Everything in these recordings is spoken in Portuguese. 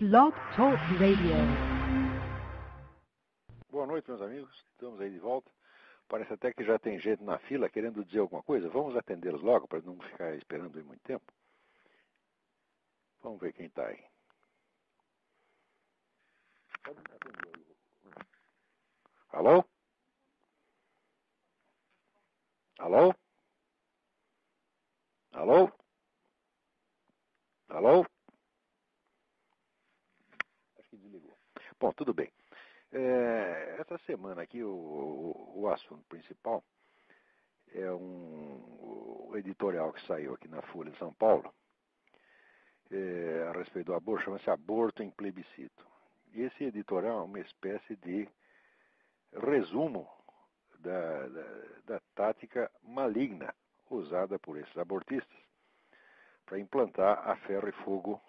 Blog Talk Radio. Boa noite, meus amigos. Estamos aí de volta. Parece até que já tem gente na fila querendo dizer alguma coisa. Vamos atendê-los logo para não ficar esperando aí muito tempo. Vamos ver quem está aí. Alô? Alô? Alô? Alô? Acho que desligou. Bom, tudo bem. Essa semana aqui o assunto principal é o editorial que saiu aqui na Folha de São Paulo a respeito do aborto, chama-se Aborto em Plebiscito. E esse editorial é uma espécie de resumo da tática maligna usada por esses abortistas para implantar a ferro e fogo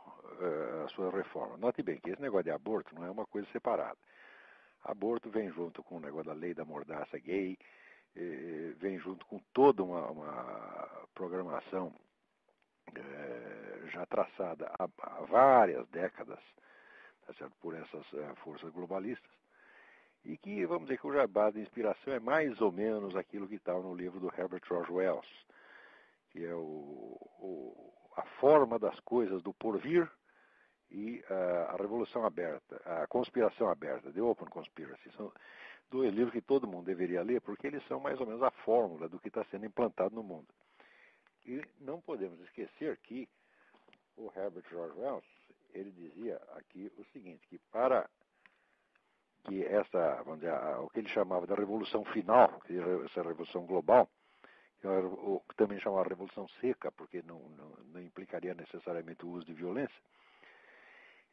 a sua reforma. Note bem que esse negócio de aborto não é uma coisa separada. Aborto vem junto com o negócio da lei da mordaça gay, vem junto com toda uma programação já traçada há várias décadas, tá certo, por essas forças globalistas, e que, vamos dizer, cuja base de inspiração é mais ou menos aquilo que está no livro do Herbert George Wells, que é a forma das coisas do porvir e a Revolução Aberta, a Conspiração Aberta, The Open Conspiracy. São dois livros que todo mundo deveria ler, porque eles são mais ou menos a fórmula do que está sendo implantado no mundo. E não podemos esquecer que o Herbert George Wells, ele dizia aqui o seguinte, que para que essa, vamos dizer, o que ele chamava da Revolução Final, essa Revolução Global, que também chamava Revolução Seca, porque não implicaria necessariamente o uso de violência,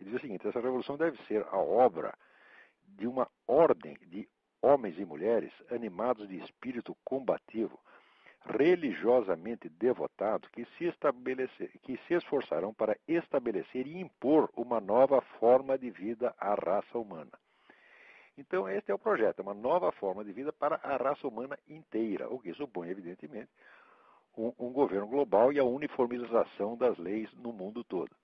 ele diz o seguinte: essa revolução deve ser a obra de uma ordem de homens e mulheres animados de espírito combativo, religiosamente devotados, que se esforçarão para estabelecer e impor uma nova forma de vida à raça humana. Então, este é o projeto, uma nova forma de vida para a raça humana inteira, o que supõe, evidentemente, um governo global e a uniformização das leis no mundo todo.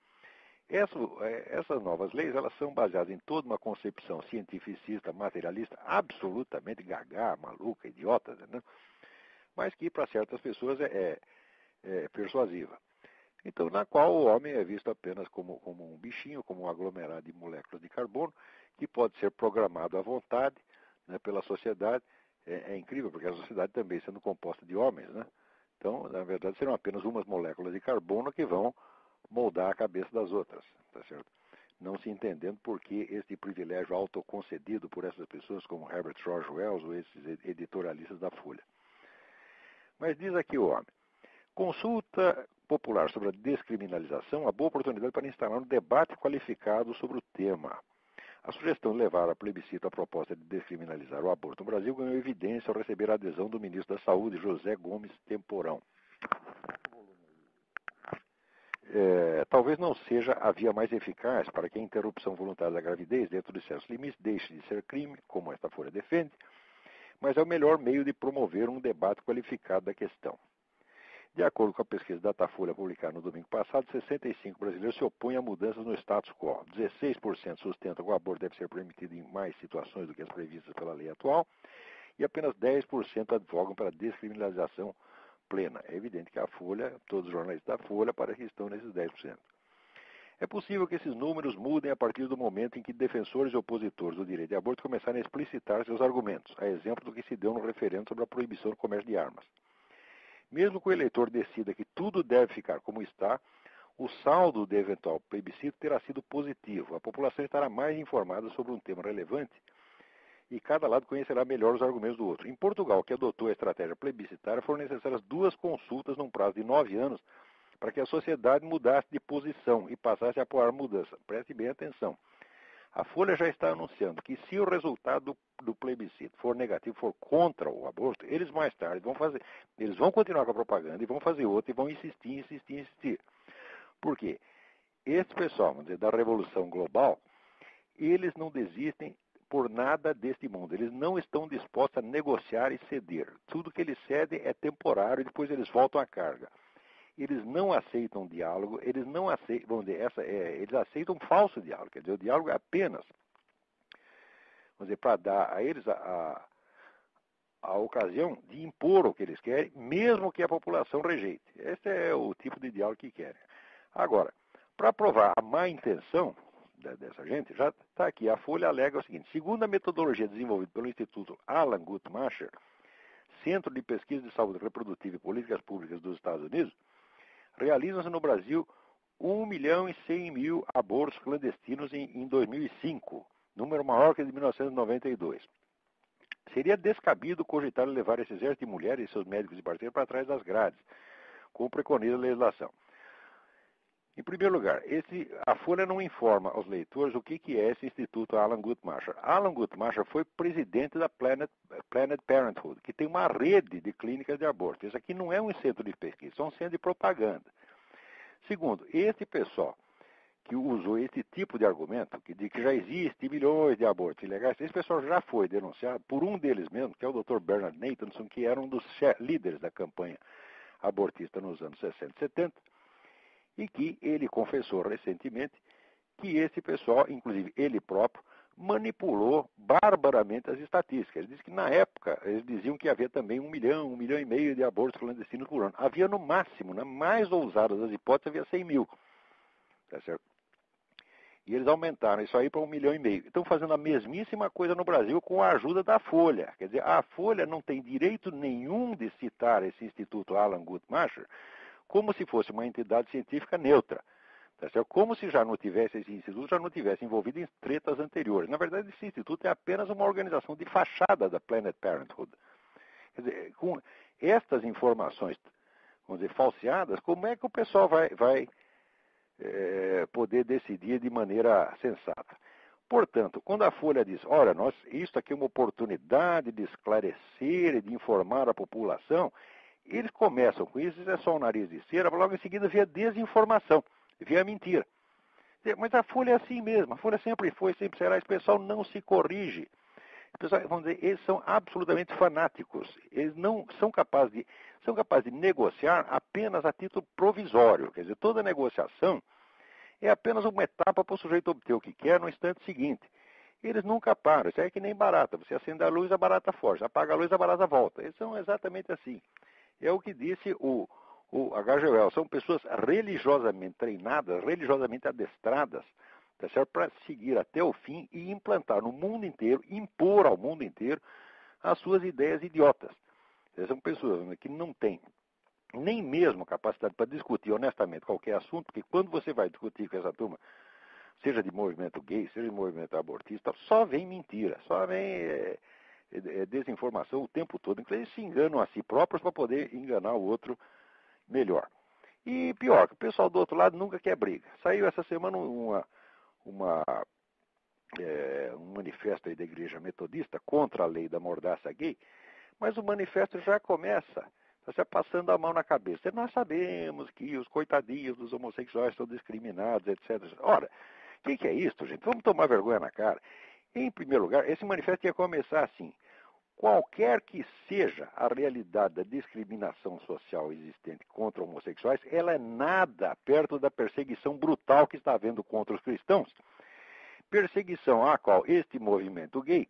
Essas novas leis, elas são baseadas em toda uma concepção cientificista, materialista, absolutamente gaga, maluca, idiota, né? Mas que para certas pessoas é persuasiva. Então, na qual o homem é visto apenas como um bichinho, como um aglomerado de moléculas de carbono, que pode ser programado à vontade, né, pela sociedade. É incrível, porque a sociedade também sendo composta de homens, né? Então, na verdade, serão apenas umas moléculas de carbono que vão moldar a cabeça das outras, tá certo? Não se entendendo por que este privilégio autoconcedido por essas pessoas como Herbert George Wells ou esses editorialistas da Folha. Mas diz aqui o homem: consulta popular sobre a descriminalização, uma boa oportunidade para instalar um debate qualificado sobre o tema. A sugestão de levar a plebiscito a proposta de descriminalizar o aborto no Brasil ganhou evidência ao receber a adesão do ministro da Saúde, José Gomes Temporão. Talvez não seja a via mais eficaz para que a interrupção voluntária da gravidez, dentro de certos limites, deixe de ser crime, como esta Folha defende, mas é o melhor meio de promover um debate qualificado da questão. De acordo com a pesquisa Datafolha publicada no domingo passado, 65% brasileiros se opõem a mudanças no status quo. 16% sustentam que o aborto deve ser permitido em mais situações do que as previstas pela lei atual, e apenas 10% advogam pela descriminalização plena. É evidente que a Folha, todos os jornalistas da Folha, parecem que estão nesses 10%. É possível que esses números mudem a partir do momento em que defensores e opositores do direito de aborto começarem a explicitar seus argumentos, a exemplo do que se deu no referendo sobre a proibição do comércio de armas. Mesmo que o eleitor decida que tudo deve ficar como está, o saldo de eventual plebiscito terá sido positivo. A população estará mais informada sobre um tema relevante e cada lado conhecerá melhor os argumentos do outro. Em Portugal, que adotou a estratégia plebiscitária, foram necessárias 2 consultas num prazo de 9 anos para que a sociedade mudasse de posição e passasse a apoiar a mudança. Preste bem atenção. A Folha já está anunciando que se o resultado do plebiscito for negativo, for contra o aborto, eles mais tarde eles vão continuar com a propaganda e vão fazer outra e vão insistir. Por quê? Esse pessoal, vamos dizer, da Revolução Global, eles não desistem por nada deste mundo. Eles não estão dispostos a negociar e ceder. Tudo que eles cedem é temporário e depois eles voltam à carga. eles não aceitam diálogo, eles não aceitam, vamos dizer, eles aceitam um falso diálogo, quer dizer, o diálogo é apenas, vamos dizer, para dar a eles a ocasião de impor o que eles querem, mesmo que a população rejeite. Esse é o tipo de diálogo que querem. Agora, para provar a má intenção dessa gente, já está aqui, a Folha alega o seguinte: segundo a metodologia desenvolvida pelo Instituto Alan Guttmacher, Centro de Pesquisa de Saúde Reprodutiva e Políticas Públicas dos Estados Unidos, realizam-se no Brasil 1.100.000 abortos clandestinos em 2005, número maior que o de 1992. Seria descabido cogitar levar esse exército de mulheres e seus médicos e parceiros para trás das grades, como preconiza a legislação. Em primeiro lugar, a Folha não informa aos leitores o que é esse Instituto Alan Guttmacher. Alan Guttmacher foi presidente da Planned Parenthood, que tem uma rede de clínicas de aborto. Isso aqui não é um centro de pesquisa, é um centro de propaganda. Segundo, esse pessoal que usou esse tipo de argumento, de que já existe milhões de abortos ilegais, esse pessoal já foi denunciado por um deles mesmo, que é o Dr. Bernard Nathanson, que era um dos líderes da campanha abortista nos anos 60 e 70, e que ele confessou recentemente que esse pessoal, inclusive ele próprio, manipulou barbaramente as estatísticas. Ele disse que na época eles diziam que havia também 1 milhão e meio de abortos clandestinos por ano. Havia no máximo, na mais ousada das hipóteses, havia 100 mil. Tá certo? E eles aumentaram isso aí para 1,5 milhão. Estão fazendo a mesmíssima coisa no Brasil com a ajuda da Folha. Quer dizer, a Folha não tem direito nenhum de citar esse Instituto Alan Guttmacher como se fosse uma entidade científica neutra. Tá certo? Como se já não tivesse esse instituto, já não tivesse envolvido em tretas anteriores. Na verdade, esse instituto é apenas uma organização de fachada da Planned Parenthood. Quer dizer, com estas informações, vamos dizer, falseadas, como é que o pessoal vai poder decidir de maneira sensata? Portanto, quando a Folha diz, olha, isso aqui é uma oportunidade de esclarecer e de informar a população, eles começam com isso é só o nariz de cera, logo em seguida vem a desinformação, vem a mentira. Mas a Folha é assim mesmo, a Folha sempre foi, sempre será, esse pessoal não se corrige. Pessoal, vamos dizer, eles são absolutamente fanáticos, eles não são capazes de negociar apenas a título provisório, quer dizer, toda negociação é apenas uma etapa para o sujeito obter o que quer no instante seguinte. Eles nunca param, isso é que nem barata, você acende a luz, a barata foge, apaga a luz, a barata volta. Eles são exatamente assim. É o que disse o H.G. Wells. São pessoas religiosamente treinadas, religiosamente adestradas, tá certo? Para seguir até o fim e implantar no mundo inteiro, impor ao mundo inteiro as suas ideias idiotas. São pessoas que não têm nem mesmo capacidade para discutir honestamente qualquer assunto, porque quando você vai discutir com essa turma, seja de movimento gay, seja de movimento abortista, só vem mentira, só vem desinformação o tempo todo. Então eles se enganam a si próprios para poder enganar o outro melhor. E pior, que o pessoal do outro lado nunca quer briga. Saiu essa semana um manifesto aí da Igreja Metodista contra a lei da mordaça gay, mas o manifesto já começa passando a mão na cabeça. Nós sabemos que os coitadinhos dos homossexuais são discriminados, etc. Ora, o que é isso, gente? Vamos tomar vergonha na cara. Em primeiro lugar, esse manifesto ia começar assim: qualquer que seja a realidade da discriminação social existente contra homossexuais, ela é nada perto da perseguição brutal que está havendo contra os cristãos. Perseguição à qual este movimento gay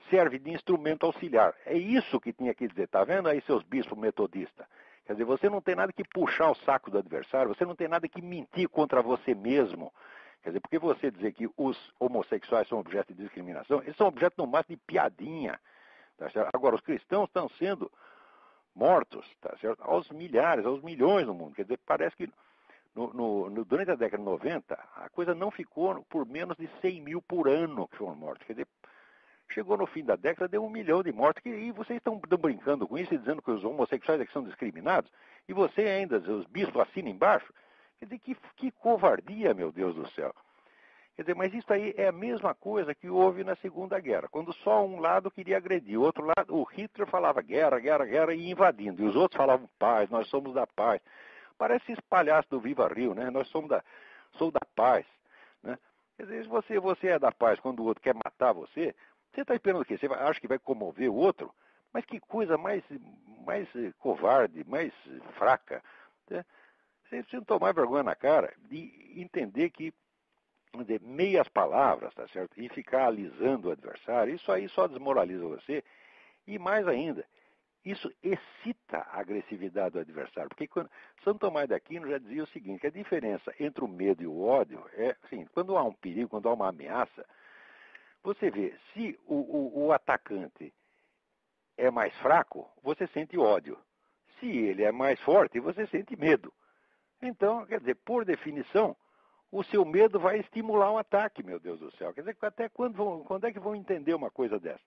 serve de instrumento auxiliar. É isso que tinha que dizer. Está vendo aí, seus bispos metodistas? Quer dizer, você não tem nada que puxar o saco do adversário, você não tem nada que mentir contra você mesmo. Quer dizer, porque você dizer que os homossexuais são objeto de discriminação, eles são objeto, no máximo, de piadinha. Tá certo? Agora, os cristãos estão sendo mortos, tá certo? Aos milhares, aos milhões no mundo. Quer dizer, parece que durante a década de 90, a coisa não ficou por menos de 100 mil por ano que foram mortos. Quer dizer, chegou no fim da década, deu 1 milhão de mortos. E vocês estão brincando com isso e dizendo que os homossexuais é que são discriminados? E você ainda, os bispos assinam embaixo? Quer dizer, que covardia, meu Deus do céu. Quer dizer, mas isso aí é a mesma coisa que houve na Segunda Guerra, quando só um lado queria agredir, o outro lado, o Hitler falava guerra, guerra, guerra e invadindo, e os outros falavam paz, nós somos da paz. Parece esse palhaço do Viva Rio, né? Sou da paz, né? Quer dizer, se você é da paz quando o outro quer matar você está esperando o quê? Você acha que vai comover o outro? Mas que coisa mais covarde, mais fraca, né? Vocês precisam tomar vergonha na cara de entender que, vamos dizer, meias palavras, tá certo? E ficar alisando o adversário, isso aí só desmoraliza você. E mais ainda, isso excita a agressividade do adversário. Porque Santo Tomás de Aquino já dizia o seguinte, que a diferença entre o medo e o ódio é, assim, quando há um perigo, quando há uma ameaça, você vê, se o atacante é mais fraco, você sente ódio. Se ele é mais forte, você sente medo. Então, quer dizer, por definição, o seu medo vai estimular um ataque, meu Deus do céu. Quer dizer, até quando é que vão entender uma coisa dessa?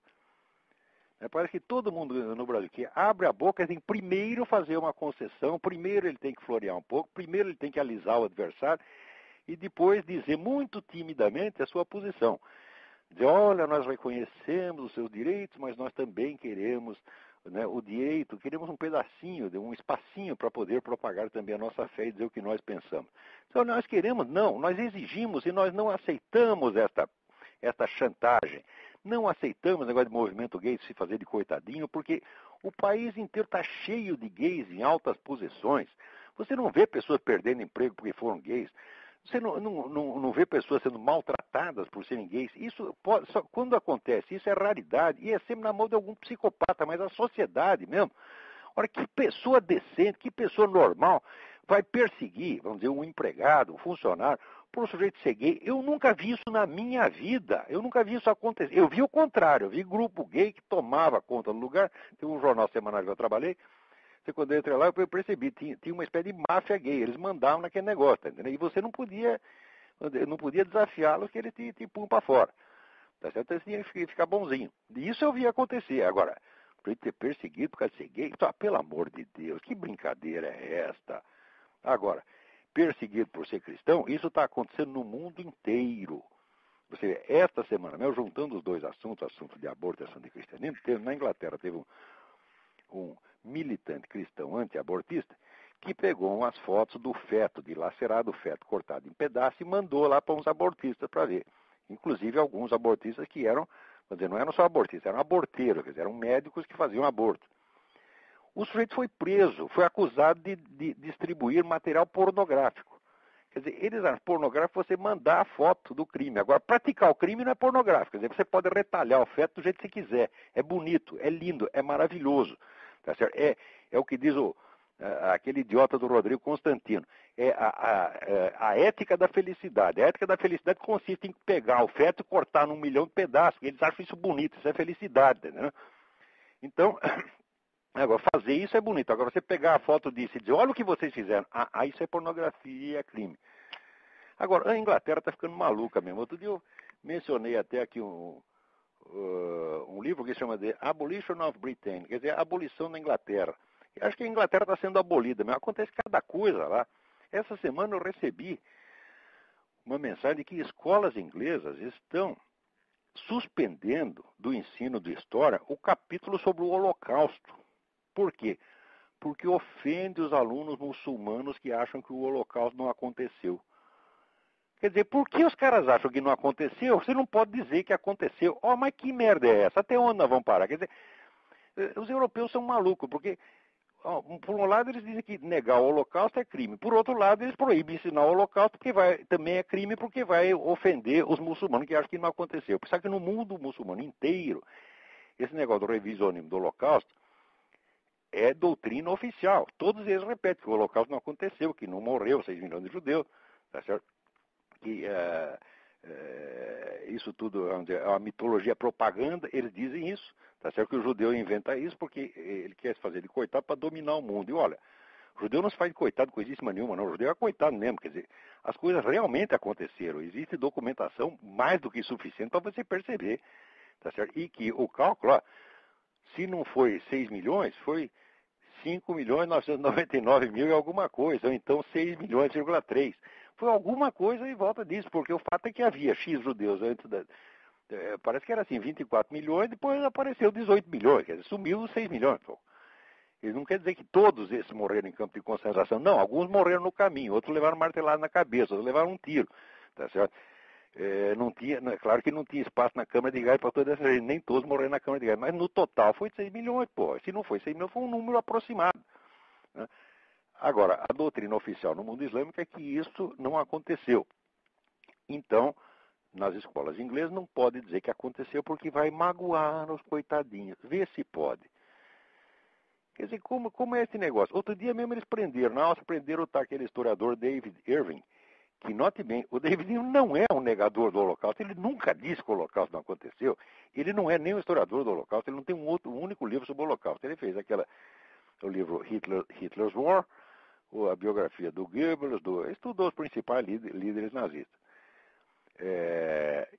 Parece que todo mundo no Brasil que abre a boca tem que primeiro fazer uma concessão, primeiro ele tem que florear um pouco, primeiro ele tem que alisar o adversário e depois dizer muito timidamente a sua posição. Dizer, olha, nós reconhecemos os seus direitos, mas nós também queremos, né, o direito, queremos um pedacinho, um espacinho para poder propagar também a nossa fé e dizer o que nós pensamos. Então nós queremos, não, nós exigimos e nós não aceitamos esta chantagem. Não aceitamos o negócio de movimento gay se fazer de coitadinho, porque o país inteiro está cheio de gays em altas posições. Você não vê pessoas perdendo emprego porque foram gays. Você não vê pessoas sendo maltratadas por serem gays. Isso quando acontece, isso é raridade. E é sempre na mão de algum psicopata, mas a sociedade mesmo. Ora, que pessoa decente, que pessoa normal vai perseguir, vamos dizer, um empregado, um funcionário, por um sujeito ser gay? Eu nunca vi isso na minha vida. Eu nunca vi isso acontecer. Eu vi o contrário. Eu vi grupo gay que tomava conta do lugar. Tem um jornal semanal que eu trabalhei. Quando eu entrei lá, eu percebi, tinha uma espécie de máfia gay. Eles mandavam naquele negócio, tá entendendo? E você não podia desafiá-los que eles te punham para fora. Tá certo? Então, você tinha que ficar bonzinho. E isso eu vi acontecer. Agora, para ele ter perseguido por causa de ser gay, então, pelo amor de Deus, que brincadeira é esta? Agora, perseguido por ser cristão, isso está acontecendo no mundo inteiro. Você vê, esta semana, mesmo juntando os dois assuntos, assunto de aborto e assunto de cristianismo, na Inglaterra teve um militante cristão anti-abortista que pegou umas fotos do feto, dilacerado, o feto cortado em pedaços e mandou lá para uns abortistas para ver. Inclusive alguns abortistas que eram, quer dizer, não eram só abortistas, eram aborteiros, quer dizer, eram médicos que faziam aborto. O sujeito foi preso, foi acusado de distribuir material pornográfico. Quer dizer, eles acham pornográfico você mandar a foto do crime. Agora, praticar o crime não é pornográfico. Quer dizer, você pode retalhar o feto do jeito que você quiser. É bonito, é lindo, é maravilhoso. Tá certo? É o que diz aquele idiota do Rodrigo Constantino. É a ética da felicidade. A ética da felicidade consiste em pegar o feto e cortar num milhão de pedaços. Eles acham isso bonito, isso é felicidade. Né? Então, agora, fazer isso é bonito. Agora, você pegar a foto disso e dizer, olha o que vocês fizeram. Isso é pornografia, é crime. Agora, a Inglaterra está ficando maluca mesmo. Outro dia eu mencionei até aqui um livro que se chama The Abolition of Britain, quer dizer, a abolição da Inglaterra. Eu acho que a Inglaterra está sendo abolida, mas acontece cada coisa lá. Essa semana eu recebi uma mensagem de que escolas inglesas estão suspendendo do ensino de história o capítulo sobre o Holocausto. Por quê? Porque ofende os alunos muçulmanos que acham que o Holocausto não aconteceu. Quer dizer, por que os caras acham que não aconteceu? Você não pode dizer que aconteceu. Mas que merda é essa? Até onde nós vamos parar? Quer dizer, os europeus são malucos, porque, por um lado, eles dizem que negar o Holocausto é crime. Por outro lado, eles proíbem ensinar o Holocausto, porque também é crime, porque vai ofender os muçulmanos que acham que não aconteceu. Sabe que no mundo muçulmano inteiro, esse negócio do revisionismo do Holocausto é doutrina oficial. Todos eles repetem que o Holocausto não aconteceu, que não morreu 6 milhões de judeus, tá certo? Que isso tudo é uma mitologia propaganda, eles dizem isso, tá certo? Que o judeu inventa isso porque ele quer se fazer de coitado para dominar o mundo. E olha, o judeu não se faz de coitado coisíssima nenhuma, não. O judeu é coitado mesmo, quer dizer, as coisas realmente aconteceram. Existe documentação mais do que suficiente para você perceber, tá certo? E que o cálculo, se não foi 6 milhões, foi 5.999.000 e alguma coisa, ou então 6 milhões,3. Foi alguma coisa em volta disso, porque o fato é que havia X judeus antes parece que era assim, 24 milhões, depois apareceu 18 milhões, quer dizer, sumiu 6 milhões. Pô. Isso não quer dizer que todos esses morreram em campo de concentração. Não, alguns morreram no caminho, outros levaram martelada na cabeça, outros levaram um tiro. Tá certo? Claro que não tinha espaço na câmara de gás para toda essa gente, nem todos morreram na câmara de gás, mas no total foi 6 milhões, pô. Se não foi 6 milhões, foi um número aproximado. Né? Agora, a doutrina oficial no mundo islâmico é que isso não aconteceu. Então, nas escolas inglesas não pode dizer que aconteceu porque vai magoar os coitadinhos. Vê se pode. Quer dizer, como é esse negócio? Outro dia mesmo eles prenderam, na Áustria prenderam aquele historiador David Irving, que, note bem, o David Irving não é um negador do Holocausto, ele nunca disse que o Holocausto não aconteceu, ele não é nem um historiador do Holocausto, ele não tem um único livro sobre o Holocausto. Ele fez o livro Hitler's War, a biografia do Goebbels, estudou os principais líderes nazistas.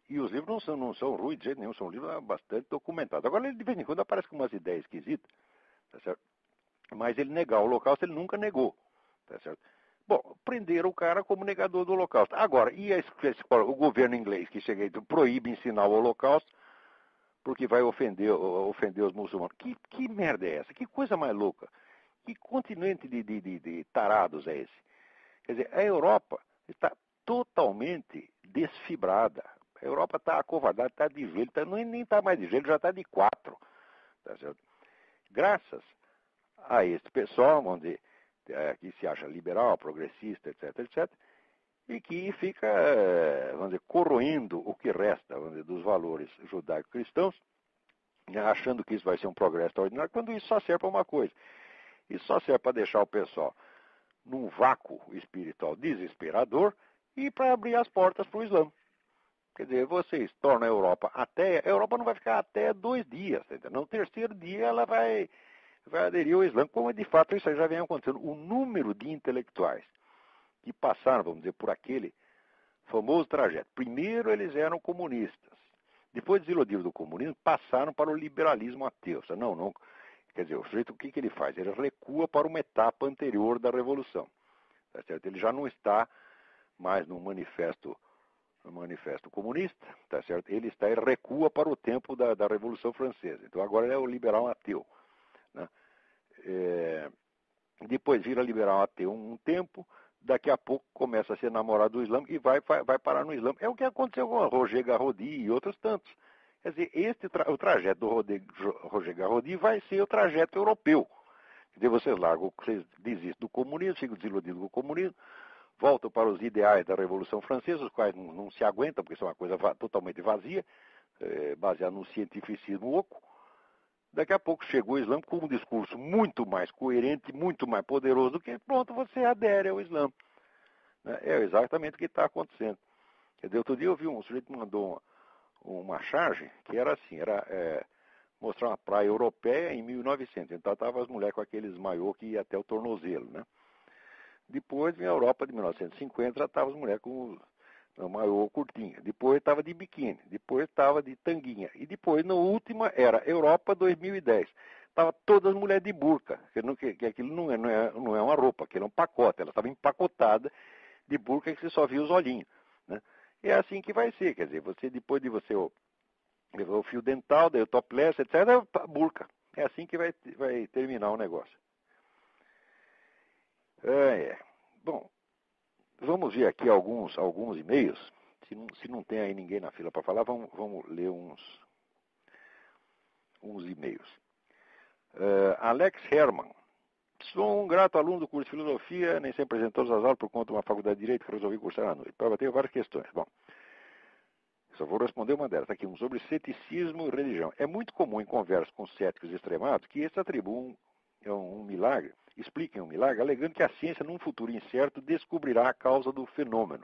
E os livros não são ruins de jeito nenhum, são livros bastante documentados. Agora, ele de vez em quando aparece com umas ideias esquisitas, tá certo? Mas ele negar o Holocausto, ele nunca negou, tá certo? Bom, prenderam o cara como negador do Holocausto. Agora, e a escola, o governo inglês que chega e proíbe ensinar o Holocausto porque vai ofender os muçulmanos? Que merda é essa? Que coisa mais louca? Que continente de tarados é esse? Quer dizer, a Europa está totalmente desfibrada. A Europa está acovardada, está de joelho, nem está mais de joelho, já está de 4. Tá certo? Graças a este pessoal, vamos dizer, que se acha liberal, progressista, etc., etc., e que fica, vamos dizer, corroendo o que resta, vamos dizer, dos valores judaico-cristãos, achando que isso vai ser um progresso extraordinário, quando isso só serve para uma coisa. Isso só serve para deixar o pessoal num vácuo espiritual desesperador e para abrir as portas para o Islã. Quer dizer, vocês tornam a Europa a Europa não vai ficar até 2 dias, entendeu? No terceiro dia ela vai aderir ao Islã, como de fato isso já vem acontecendo. O número de intelectuais que passaram, vamos dizer, por aquele famoso trajeto. Primeiro eles eram comunistas. Depois, desiludidos do comunismo, passaram para o liberalismo ateu. Não. Quer dizer, o sujeito, o que ele faz? Ele recua para uma etapa anterior da Revolução. Tá certo? Ele já não está mais no manifesto comunista, tá certo? Ele recua para o tempo da Revolução Francesa. Então agora ele é o liberal ateu. Né? Depois vira liberal ateu um tempo, daqui a pouco começa a ser namorado do Islã e vai parar no Islã. É o que aconteceu com Roger Garaudy e outros tantos. Quer dizer, o trajeto do Roger Garaudy vai ser o trajeto europeu. Quer dizer, vocês desistem do comunismo, ficam desiludidos com o comunismo, voltam para os ideais da Revolução Francesa, os quais não se aguentam, porque são uma coisa totalmente vazia, baseada num cientificismo oco. Daqui a pouco chegou o Islã com um discurso muito mais coerente, muito mais poderoso do que pronto, você adere ao Islã. É exatamente o que está acontecendo. Quer dizer, outro dia eu vi um sujeito que mandou uma charge que era assim, mostrar uma praia europeia em 1900. Então estavam as mulheres com aqueles maiô que ia até o tornozelo, né? Depois, na Europa de 1950, já estavam as mulheres com o maiô curtinho. Depois estava de biquíni. Depois estava de tanguinha. E depois, na última, era Europa 2010. Estava todas as mulheres de burca. Que aquilo não é uma roupa, aquilo é um pacote. Ela estava empacotada de burca que você só via os olhinhos. Né? E é assim que vai ser. Quer dizer, depois de você levar o fio dental, daí o topless, etc., burca. É assim que vai terminar o negócio. Bom, vamos ver aqui alguns e-mails. Se não tem aí ninguém na fila para falar, vamos ler uns e-mails. Alex Herman. Sou um grato aluno do curso de filosofia, nem sempre apresento todas as aulas por conta de uma faculdade de direito que resolvi cursar à noite. Tenho várias questões. Bom, só vou responder uma delas. Está aqui, sobre ceticismo e religião. É muito comum em conversas com céticos extremados que esses atribuem um milagre, expliquem um milagre, alegando que a ciência, num futuro incerto, descobrirá a causa do fenômeno.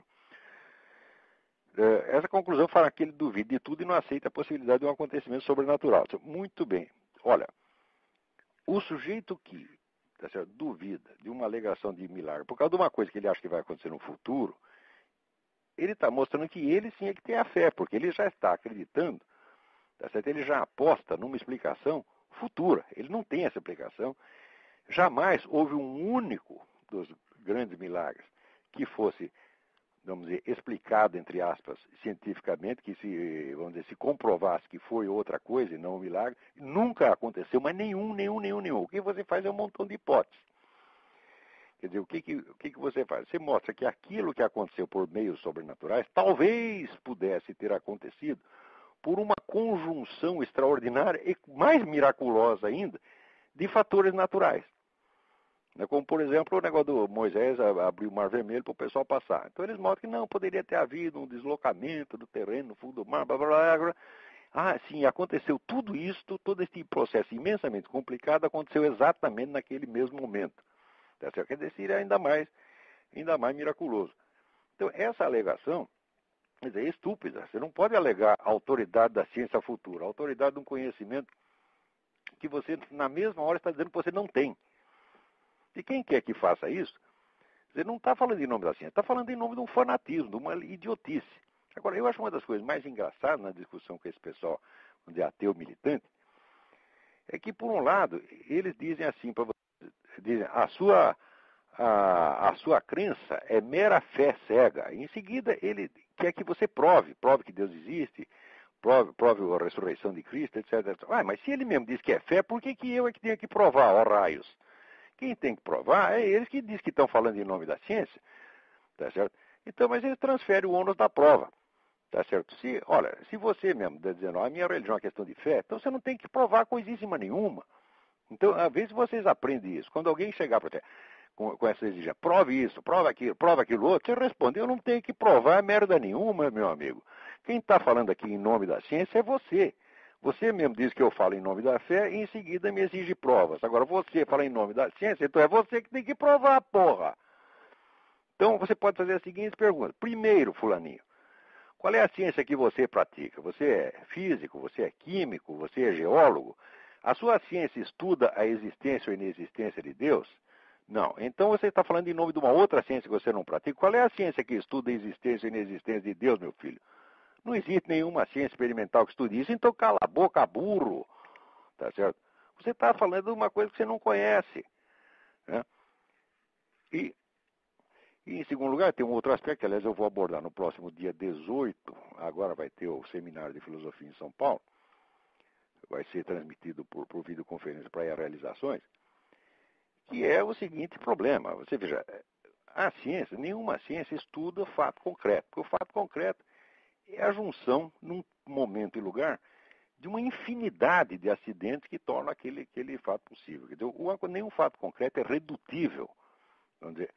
Essa conclusão fala que ele duvida de tudo e não aceita a possibilidade de um acontecimento sobrenatural. Muito bem. Olha, o sujeito que duvida de uma alegação de milagre por causa de uma coisa que ele acha que vai acontecer no futuro, ele está mostrando que ele sim é que tem a fé, porque ele já está acreditando, tá certo? Ele já aposta numa explicação futura. Ele não tem essa explicação. Jamais houve um único dos grandes milagres que fosse, vamos dizer, explicado, entre aspas, cientificamente, que se comprovasse que foi outra coisa e não um milagre. Nunca aconteceu, mas nenhum. O que você faz é um montão de hipóteses. Quer dizer, o que você faz? Você mostra que aquilo que aconteceu por meios sobrenaturais talvez pudesse ter acontecido por uma conjunção extraordinária e mais miraculosa ainda de fatores naturais. Como, por exemplo, o negócio do Moisés abrir o Mar Vermelho para o pessoal passar. Então eles mostram que não, poderia ter havido um deslocamento do terreno no fundo do mar, blá, blá, blá, blá. Ah, sim, aconteceu tudo isso, todo esse processo imensamente complicado aconteceu exatamente naquele mesmo momento. Tá certo? Quer dizer, seria ainda mais miraculoso. Então, essa alegação, quer dizer, é estúpida. Você não pode alegar a autoridade da ciência futura, a autoridade de um conhecimento que você, na mesma hora, está dizendo que você não tem. E quem quer que faça isso, você não está falando em nome da ciência, está falando em nome de um fanatismo, de uma idiotice. Agora, eu acho uma das coisas mais engraçadas na discussão com esse pessoal, vamos dizer, ateu militante, é que, por um lado, eles dizem assim para você, dizem, a sua crença é mera fé cega. Em seguida, ele quer que você prove que Deus existe, prove a ressurreição de Cristo, etc. Mas se ele mesmo diz que é fé, por que eu é que tenho que provar, ó raios? Quem tem que provar é eles que dizem que estão falando em nome da ciência, tá certo? Então, mas eles transferem o ônus da prova, tá certo? Se você mesmo está dizendo, a minha religião é uma questão de fé, então você não tem que provar coisíssima nenhuma. Então, às vezes vocês aprendem isso. Quando alguém chegar para você com essa exigência, prove isso, prova aquilo outro, você responde, eu não tenho que provar merda nenhuma, meu amigo. Quem está falando aqui em nome da ciência é você. Você mesmo diz que eu falo em nome da fé e em seguida me exige provas. Agora você fala em nome da ciência, então é você que tem que provar, porra. Então você pode fazer as seguintes perguntas. Primeiro, fulaninho, qual é a ciência que você pratica? Você é físico, você é químico, você é geólogo? A sua ciência estuda a existência ou inexistência de Deus? Não. Então você está falando em nome de uma outra ciência que você não pratica. Qual é a ciência que estuda a existência ou inexistência de Deus, meu filho? Não existe nenhuma ciência experimental que estude isso, então cala a boca, burro. Tá certo? Você está falando de uma coisa que você não conhece. Né? E em segundo lugar, tem um outro aspecto, aliás, eu vou abordar no próximo dia 18, agora vai ter o seminário de filosofia em São Paulo, vai ser transmitido por videoconferência para realizações, que é o seguinte problema. Você veja, a ciência, nenhuma ciência estuda fato concreto, porque o fato concreto é a junção, num momento e lugar, de uma infinidade de acidentes que tornam aquele fato possível. Quer dizer, nenhum fato concreto é redutível, vamos dizer,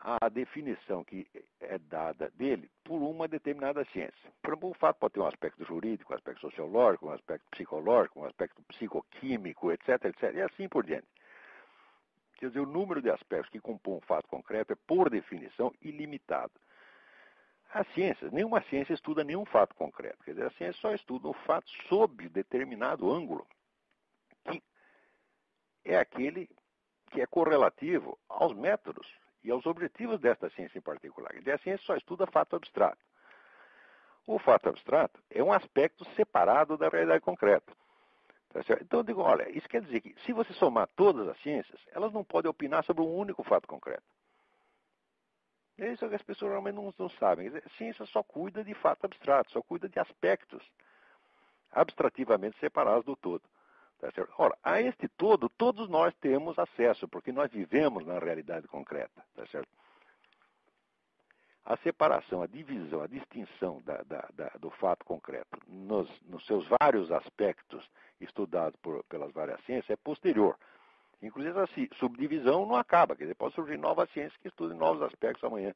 a definição que é dada dele por uma determinada ciência. Por exemplo, o fato pode ter um aspecto jurídico, um aspecto sociológico, um aspecto psicológico, um aspecto psicoquímico, etc., etc., e assim por diante. Quer dizer, o número de aspectos que compõem um fato concreto é, por definição, ilimitado. A ciência, nenhuma ciência estuda nenhum fato concreto. Quer dizer, a ciência só estuda um fato sob determinado ângulo, que é aquele que é correlativo aos métodos e aos objetivos desta ciência em particular. Quer dizer, a ciência só estuda fato abstrato. O fato abstrato é um aspecto separado da realidade concreta. Tá certo? Então eu digo, olha, isso quer dizer que se você somar todas as ciências, elas não podem opinar sobre um único fato concreto. É isso que as pessoas realmente não sabem. Quer dizer, a ciência só cuida de fato abstrato, só cuida de aspectos abstrativamente separados do todo. Tá certo? Ora, a este todo, todos nós temos acesso, porque nós vivemos na realidade concreta. Tá certo? A separação, a divisão, a distinção do fato concreto nos seus vários aspectos estudados pelas várias ciências é posterior. Inclusive, essa subdivisão não acaba. Quer dizer, pode surgir novas ciências que estudem novos aspectos amanhã.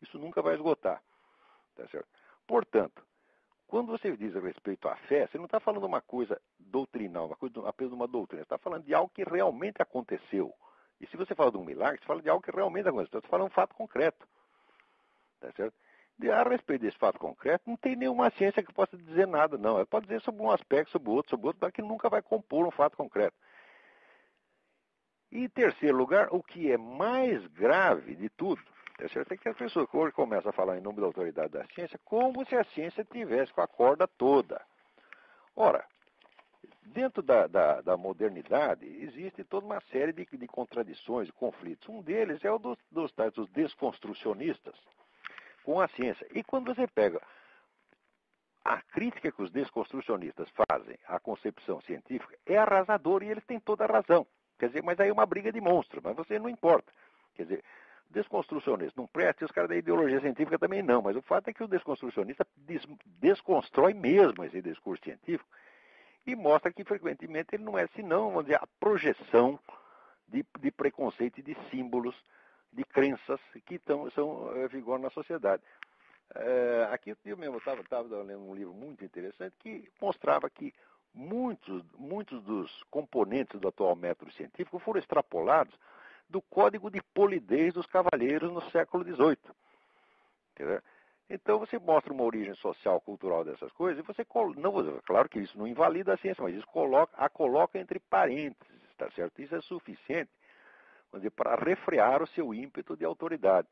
Isso nunca vai esgotar. Tá certo? Portanto, quando você diz a respeito à fé, você não está falando uma coisa doutrinal, uma coisa apenas de uma doutrina. Você está falando de algo que realmente aconteceu. E se você fala de um milagre, você fala de algo que realmente aconteceu. Você está falando de um fato concreto. Tá certo? A respeito desse fato concreto, não tem nenhuma ciência que possa dizer nada, não. Ela pode dizer sobre um aspecto, sobre outro, mas que nunca vai compor um fato concreto. E em terceiro lugar, o que é mais grave de tudo, tá certo? É que as pessoas hoje começam a falar em nome da autoridade da ciência como se a ciência tivesse com a corda toda. Ora, dentro da modernidade, existe toda uma série de contradições, de conflitos. Um deles é o dos desconstrucionistas com a ciência. E quando você pega a crítica que os desconstrucionistas fazem à concepção científica, é arrasadora e eles têm toda a razão. Quer dizer, mas aí é uma briga de monstros, mas você não importa. Quer dizer, desconstrucionista não presta e os caras da ideologia científica também não, mas o fato é que o desconstrucionista desconstrói mesmo esse discurso científico e mostra que frequentemente ele não é senão, vamos dizer, a projeção de preconceito e de símbolos, de crenças que são vigor na sociedade. Aqui eu mesmo estava lendo um livro muito interessante que mostrava que muitos dos componentes do atual método científico foram extrapolados do código de polidez dos cavalheiros no século XVIII. Entendeu? Então você mostra uma origem social, cultural dessas coisas, e você não, claro que isso não invalida a ciência, mas isso a coloca entre parênteses, tá certo? Isso é suficiente, vamos dizer, para refrear o seu ímpeto de autoridade.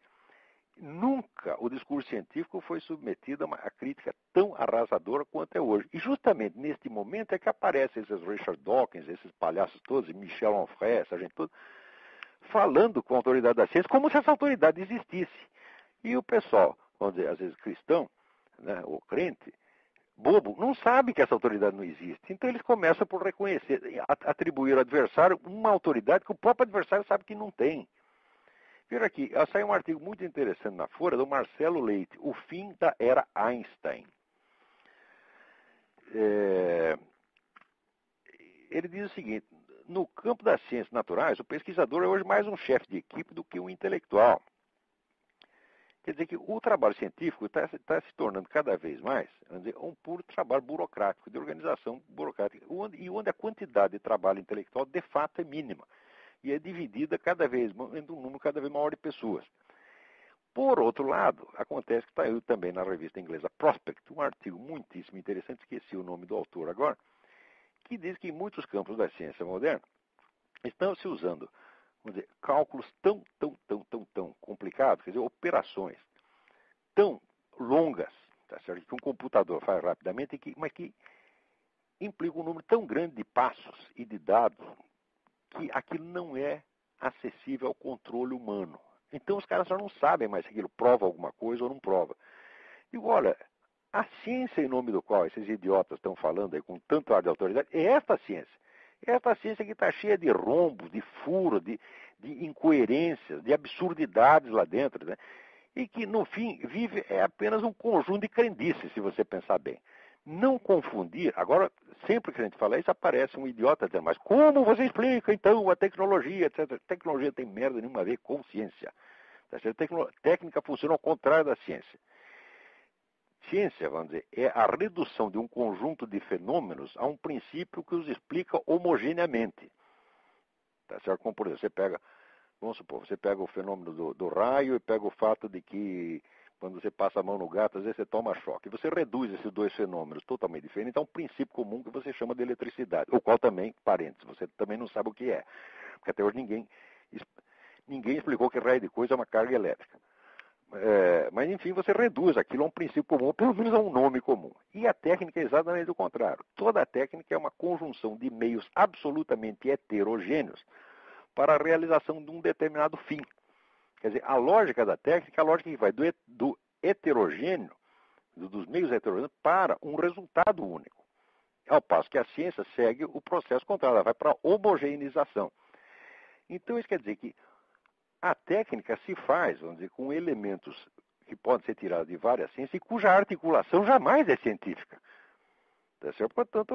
Nunca o discurso científico foi submetido a uma crítica tão arrasadora quanto é hoje. E justamente neste momento é que aparecem esses Richard Dawkins, esses palhaços todos, Michel Onfray, essa gente toda, falando com a autoridade da ciência como se essa autoridade existisse. E o pessoal, vamos dizer, às vezes cristão, né, ou crente, bobo, não sabe que essa autoridade não existe. Então eles começam por reconhecer, atribuir ao adversário uma autoridade que o próprio adversário sabe que não tem. Veja aqui, saiu um artigo muito interessante na Folha do Marcelo Leite, O Fim da Era Einstein. Ele diz o seguinte: no campo das ciências naturais, o pesquisador é hoje mais um chefe de equipe do que um intelectual. Quer dizer que o trabalho científico está se tornando cada vez mais, vamos dizer, um puro trabalho burocrático, de organização burocrática, onde a quantidade de trabalho intelectual de fato é mínima. E é dividida cada vez entre um número cada vez maior de pessoas. Por outro lado, acontece que está também na revista inglesa Prospect, um artigo muitíssimo interessante, esqueci o nome do autor agora, que diz que em muitos campos da ciência moderna estão se usando, vamos dizer, cálculos tão complicados, quer dizer, operações tão longas, tá certo? Que um computador faz rapidamente, mas que implica um número tão grande de passos e de dados que aquilo não é acessível ao controle humano. Então os caras já não sabem mais se aquilo prova alguma coisa ou não prova. Digo, olha, a ciência em nome do qual esses idiotas estão falando aí com tanto ar de autoridade é esta ciência. É esta ciência que está cheia de rombos, de furos, de incoerências, de absurdidades lá dentro, né? E que, no fim, é apenas um conjunto de crendices, se você pensar bem. Não confundir, agora, sempre que a gente fala isso, aparece um idiota dizendo, mas como você explica, então, a tecnologia, etc. A tecnologia tem merda nenhuma a ver com ciência. A técnica funciona ao contrário da ciência. Ciência, vamos dizer, é a redução de um conjunto de fenômenos a um princípio que os explica homogeneamente. Tá certo? Como, por exemplo, vamos supor, você pega o fenômeno do raio e pega o fato de que quando você passa a mão no gato, às vezes você toma choque. Você reduz esses dois fenômenos totalmente diferentes a um princípio comum que você chama de eletricidade, o qual também, parênteses, você também não sabe o que é. Porque até hoje ninguém explicou que raio de coisa é uma carga elétrica. Mas, enfim, você reduz aquilo a um princípio comum, ou pelo menos a um nome comum. E a técnica é exatamente o contrário. Toda a técnica é uma conjunção de meios absolutamente heterogêneos para a realização de um determinado fim. Quer dizer, a lógica da técnica é a lógica que vai do heterogêneo, dos meios heterogêneos, para um resultado único. Ao passo que a ciência segue o processo contrário, ela vai para a homogeneização. Então, isso quer dizer que a técnica se faz, vamos dizer, com elementos que podem ser tirados de várias ciências e cuja articulação jamais é científica. Tá certo? Portanto,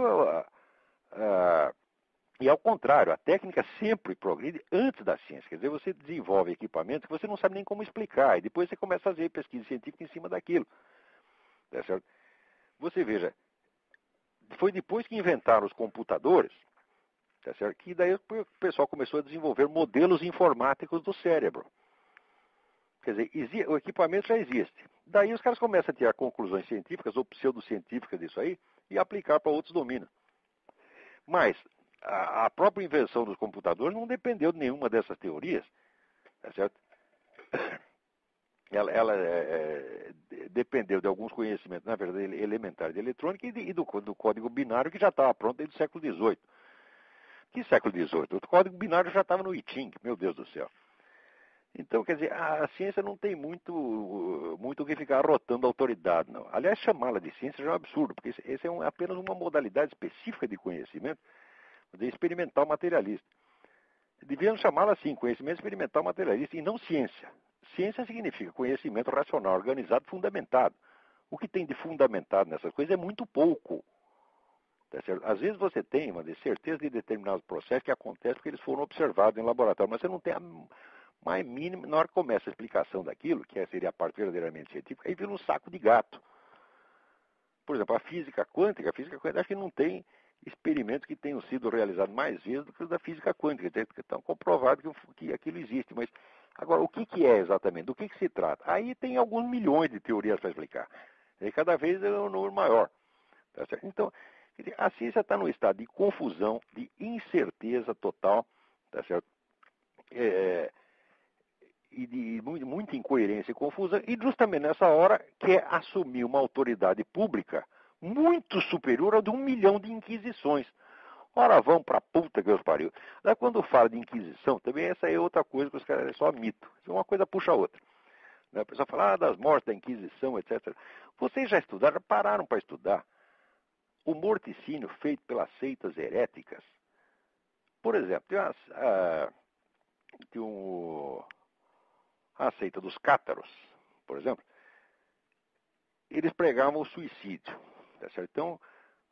e ao contrário, a técnica sempre progride antes da ciência. Quer dizer, você desenvolve equipamentos que você não sabe nem como explicar, e depois você começa a fazer pesquisa científica em cima daquilo. Tá certo? Você veja, foi depois que inventaram os computadores, tá certo? Que daí o pessoal começou a desenvolver modelos informáticos do cérebro. Quer dizer, o equipamento já existe. Daí os caras começam a tirar conclusões científicas ou pseudocientíficas disso aí e aplicar para outros domínios. Mas a própria invenção dos computadores não dependeu de nenhuma dessas teorias, tá certo? Ela dependeu de alguns conhecimentos, na verdade, elementares de eletrônica e do código binário que já estava pronto desde o século XVIII. Que século XVIII? O código binário já estava no I Ching, meu Deus do céu. Então, quer dizer, a ciência não tem muito o que ficar arrotando a autoridade, não. Aliás, chamá-la de ciência já é um absurdo, porque esse é apenas uma modalidade específica de conhecimento, de experimental materialista. Devíamos chamá-la assim, conhecimento experimental materialista, e não ciência. Ciência significa conhecimento racional, organizado, fundamentado. O que tem de fundamentado nessas coisas é muito pouco. Tá certo? Às vezes você tem uma certeza de determinados processos que acontecem porque eles foram observados em laboratório, mas você não tem a mais mínima. Na hora que começa a explicação daquilo, que seria a parte verdadeiramente científica, aí vira um saco de gato. Por exemplo, a física quântica acho que não tem experimentos que tenham sido realizados mais vezes do que os da física quântica, que estão comprovados que aquilo existe. Mas, agora, o que é exatamente? Do que se trata? Aí tem alguns milhões de teorias para explicar. E cada vez é um número maior. Tá certo? Então, a ciência está num estado de confusão, de incerteza total, tá certo? E de muita incoerência e confusão, e justamente nessa hora quer assumir uma autoridade pública muito superior a de 1 milhão de inquisições. Ora, vão pra puta que os pariu. Daí quando fala de inquisição, também essa é outra coisa que os caras é só mito. Uma coisa puxa a outra. Né? A pessoa fala das mortes da Inquisição, etc. Vocês já estudaram, pararam para estudar o morticínio feito pelas seitas heréticas? Por exemplo, tem a seita dos cátaros, por exemplo, eles pregavam o suicídio. Tá certo? Então,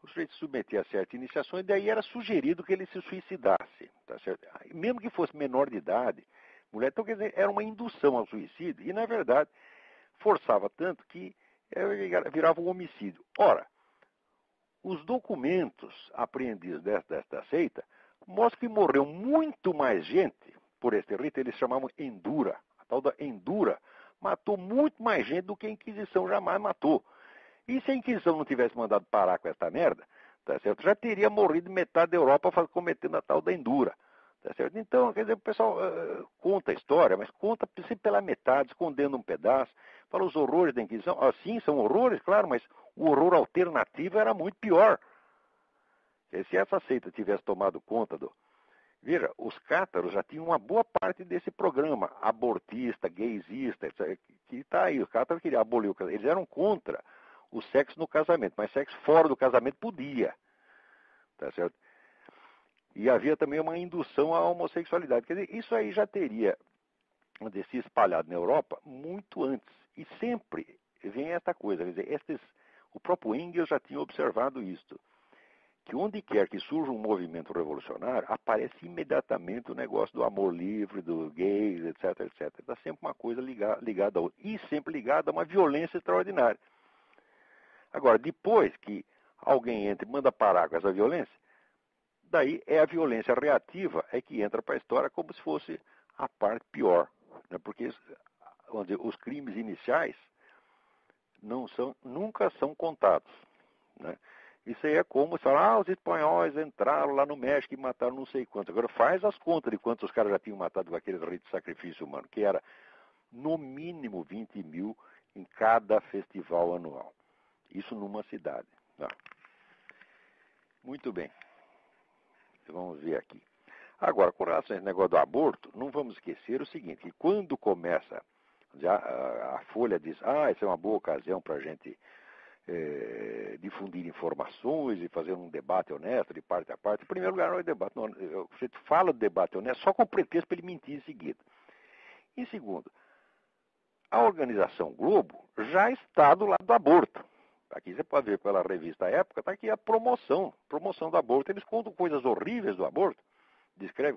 o sujeito se submetia a certas iniciações, e daí era sugerido que ele se suicidasse. Tá certo? Mesmo que fosse menor de idade, mulher, então, quer dizer, era uma indução ao suicídio, e, na verdade, forçava tanto que virava um homicídio. Ora, os documentos apreendidos desta seita mostram que morreu muito mais gente por este rito, eles chamavam Endura. A tal da Endura matou muito mais gente do que a Inquisição jamais matou. E se a Inquisição não tivesse mandado parar com essa merda, tá certo? Já teria morrido metade da Europa cometendo a tal da Endura. Tá certo? Então, quer dizer, o pessoal conta a história, mas conta sempre pela metade, escondendo um pedaço, fala os horrores da Inquisição. Sim, são horrores, claro, mas o horror alternativo era muito pior. Se essa seita tivesse tomado conta do... Veja, os cátaros já tinham uma boa parte desse programa, abortista, gaysista, etc., que está aí. Os cátaros queriam abolir o casamento. Eles eram contra o sexo no casamento, mas sexo fora do casamento podia. Tá certo? E havia também uma indução à homossexualidade. Quer dizer, isso aí já teria se espalhado na Europa muito antes. E sempre vem esta coisa. Quer dizer, o próprio Engels já tinha observado isto. Que onde quer que surja um movimento revolucionário, aparece imediatamente o negócio do amor livre, do gays, etc, etc. Está sempre uma coisa ligada a outra. E sempre ligada a uma violência extraordinária. Agora, depois que alguém entra e manda parar com essa violência, daí é a violência reativa que entra para a história como se fosse a parte pior. Né? Porque vamos dizer, os crimes iniciais nunca são contados. Né? Isso aí é como se falar, os espanhóis entraram lá no México e mataram não sei quantos. Agora faz as contas de quantos os caras já tinham matado com aquele rito de sacrifício humano, que era no mínimo 20 mil em cada festival anual. Isso numa cidade. Tá? Muito bem. Vamos ver aqui. Agora, com relação a esse negócio do aborto, não vamos esquecer o seguinte, que quando começa, já a Folha diz, essa é uma boa ocasião para a gente difundir informações e fazer um debate honesto de parte a parte. Em primeiro lugar, não é debate, você fala de debate honesto só com pretexto para ele mentir em seguida. Em segundo, a organização Globo já está do lado do aborto. Aqui você pode ver pela revista Época, está aqui a promoção do aborto. Eles contam coisas horríveis do aborto, descreve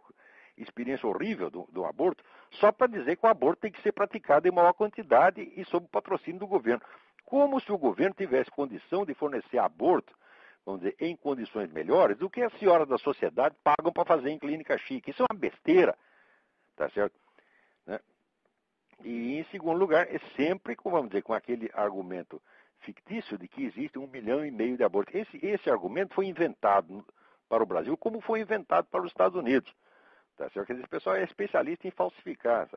experiência horrível do aborto, só para dizer que o aborto tem que ser praticado em maior quantidade e sob o patrocínio do governo. Como se o governo tivesse condição de fornecer aborto, vamos dizer, em condições melhores do que as senhoras da sociedade pagam para fazer em clínica chique. Isso é uma besteira, tá certo? Né? E, em segundo lugar, é sempre, vamos dizer, com aquele argumento fictício de que existe 1,5 milhão de abortos. Esse argumento foi inventado para o Brasil como foi inventado para os Estados Unidos. Tá certo? Quer dizer, esse pessoal é especialista em falsificar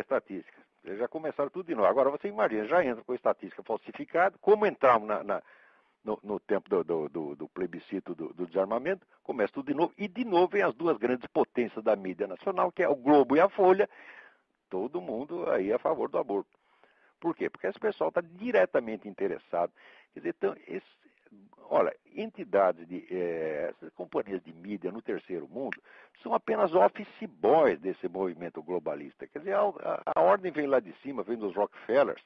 estatísticas. Eles já começaram tudo de novo. Agora, você imagina, já entra com estatística falsificada, como entramos no tempo do plebiscito do desarmamento, começa tudo de novo, e de novo vem as duas grandes potências da mídia nacional, que é o Globo e a Folha, todo mundo aí a favor do aborto. Por quê? Porque esse pessoal está diretamente interessado. Quer dizer, então, olha, entidades, essas companhias de mídia no terceiro mundo são apenas office boys desse movimento globalista. Quer dizer, a ordem vem lá de cima, vem dos Rockefellers,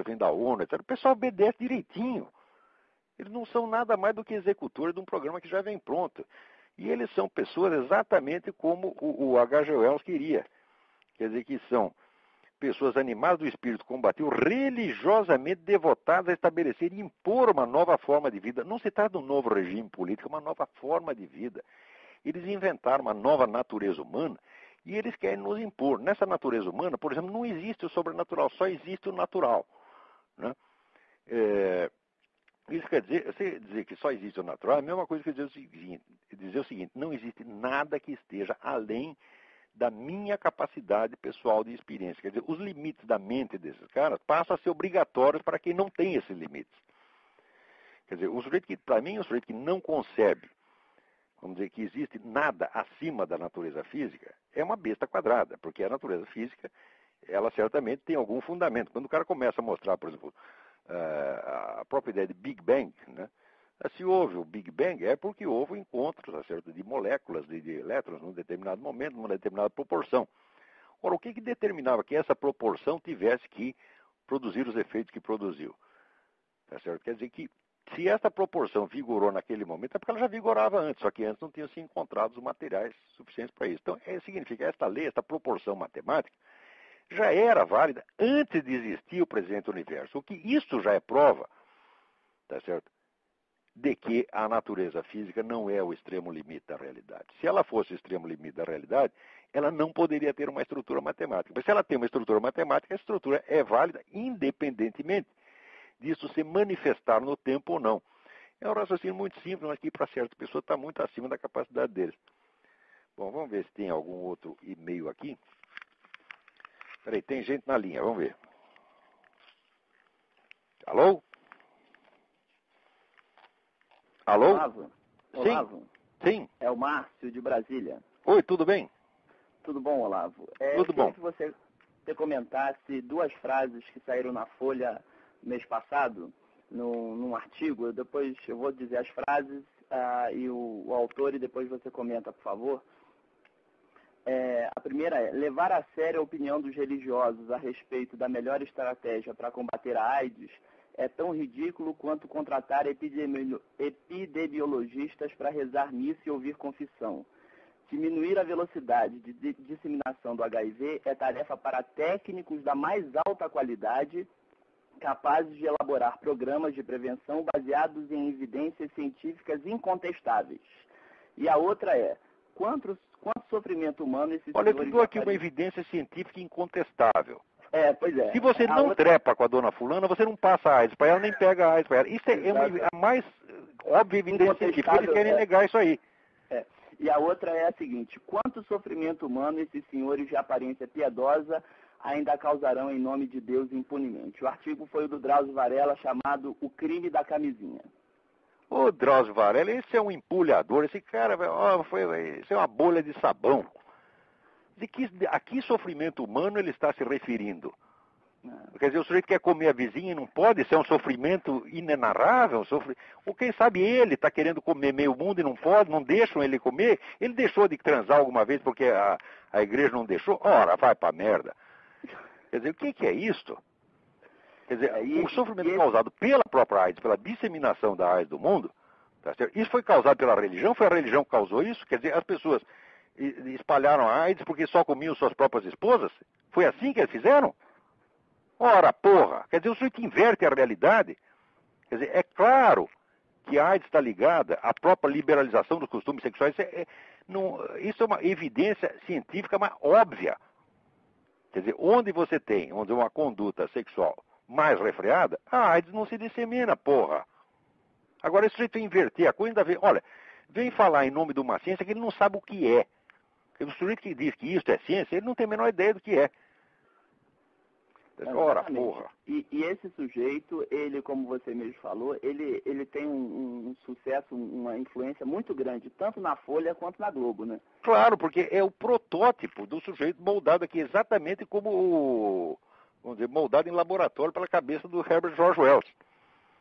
vem da ONU, etc. O pessoal obedece direitinho. Eles não são nada mais do que executores de um programa que já vem pronto. E eles são pessoas exatamente como o H.G. Wells queria. Quer dizer, que são pessoas animadas do espírito combativo, religiosamente devotadas a estabelecer e impor uma nova forma de vida. Não se trata de um novo regime político, é uma nova forma de vida. Eles inventaram uma nova natureza humana e eles querem nos impor. Nessa natureza humana, por exemplo, não existe o sobrenatural, só existe o natural. Né? Isso quer dizer, você dizer que só existe o natural é a mesma coisa que dizer o seguinte, não existe nada que esteja além da minha capacidade pessoal de experiência. Quer dizer, os limites da mente desses caras passam a ser obrigatórios para quem não tem esses limites. Quer dizer, o sujeito que, para mim, o sujeito que não concebe, vamos dizer, que existe nada acima da natureza física, é uma besta quadrada, porque a natureza física, ela certamente tem algum fundamento. Quando o cara começa a mostrar, por exemplo, a própria ideia de Big Bang, né? Se houve o Big Bang, é porque houve encontros de moléculas, de elétrons, num determinado momento, numa determinada proporção. Ora, o que determinava que essa proporção tivesse que produzir os efeitos que produziu? Tá certo? Quer dizer que, se essa proporção vigorou naquele momento, é porque ela já vigorava antes, só que antes não tinham se encontrado os materiais suficientes para isso. Então, significa que esta lei, esta proporção matemática, já era válida antes de existir o presente universo. O que isso já é prova, tá certo? De que a natureza física não é o extremo limite da realidade. Se ela fosse o extremo limite da realidade, ela não poderia ter uma estrutura matemática. Mas se ela tem uma estrutura matemática, a estrutura é válida independentemente disso se manifestar no tempo ou não. É um raciocínio muito simples, mas que para certas pessoas está muito acima da capacidade deles. Bom, vamos ver se tem algum outro e-mail aqui. Peraí, tem gente na linha, vamos ver. Alô? Alô? Olavo. Olavo. Sim. É o Márcio, de Brasília. Oi, tudo bem? Tudo bom, Olavo? Tudo bom. Eu queria que você comentasse duas frases que saíram na Folha mês passado, num artigo. Depois eu vou dizer as frases e o autor, e depois você comenta, por favor. A primeira é: levar a sério a opinião dos religiosos a respeito da melhor estratégia para combater a AIDS é tão ridículo quanto contratar epidemiologistas para rezar missa e ouvir confissão. Diminuir a velocidade de disseminação do HIV é tarefa para técnicos da mais alta qualidade, capazes de elaborar programas de prevenção baseados em evidências científicas incontestáveis. E a outra é: quanto sofrimento humano esses Olha, eu senhores... te dou aqui uma evidência científica incontestável. Pois é. Se você não trepa com a dona fulana, você não passa AIDS para ela, nem pega AIDS para ela. Isso é a mais óbvia evidência científica. Eles querem negar isso aí. E a outra é a seguinte: quanto sofrimento humano esses senhores de aparência piedosa ainda causarão em nome de Deus impunemente? O artigo foi o do Drauzio Varela, chamado O Crime da Camisinha. Ô, Drauzio Varela, esse é um empulhador. Esse cara, isso é uma bolha de sabão. A que sofrimento humano ele está se referindo? Quer dizer, o sujeito quer comer a vizinha e não pode, isso é um sofrimento inenarrável. Ou quem sabe ele está querendo comer meio mundo e não pode, não deixam ele comer. Ele deixou de transar alguma vez porque a igreja não deixou? Ora, vai pra merda. Quer dizer, o que é isto? Quer dizer, o sofrimento causado pela própria AIDS, pela disseminação da AIDS do mundo, tá certo? Isso foi causado pela religião? Foi a religião que causou isso? Quer dizer, as pessoas espalharam a AIDS porque só comiam suas próprias esposas? Foi assim que eles fizeram? Ora, porra! Quer dizer, o sujeito inverte a realidade. Quer dizer, é claro que a AIDS está ligada à própria liberalização dos costumes sexuais. Isso é uma evidência científica, mas óbvia. Quer dizer, onde você tem uma conduta sexual mais refreada, a AIDS não se dissemina, porra. Agora, esse sujeito inverter a coisa, ainda vem... Olha, vem falar em nome de uma ciência que ele não sabe o que é. O sujeito que diz que isso é ciência, ele não tem a menor ideia do que é. Ora, porra. E esse sujeito, ele, como você mesmo falou, ele tem um sucesso, uma influência muito grande, tanto na Folha quanto na Globo, né? Claro, porque é o protótipo do sujeito moldado aqui, exatamente como vamos dizer, moldado em laboratório pela cabeça do Herbert George Wells.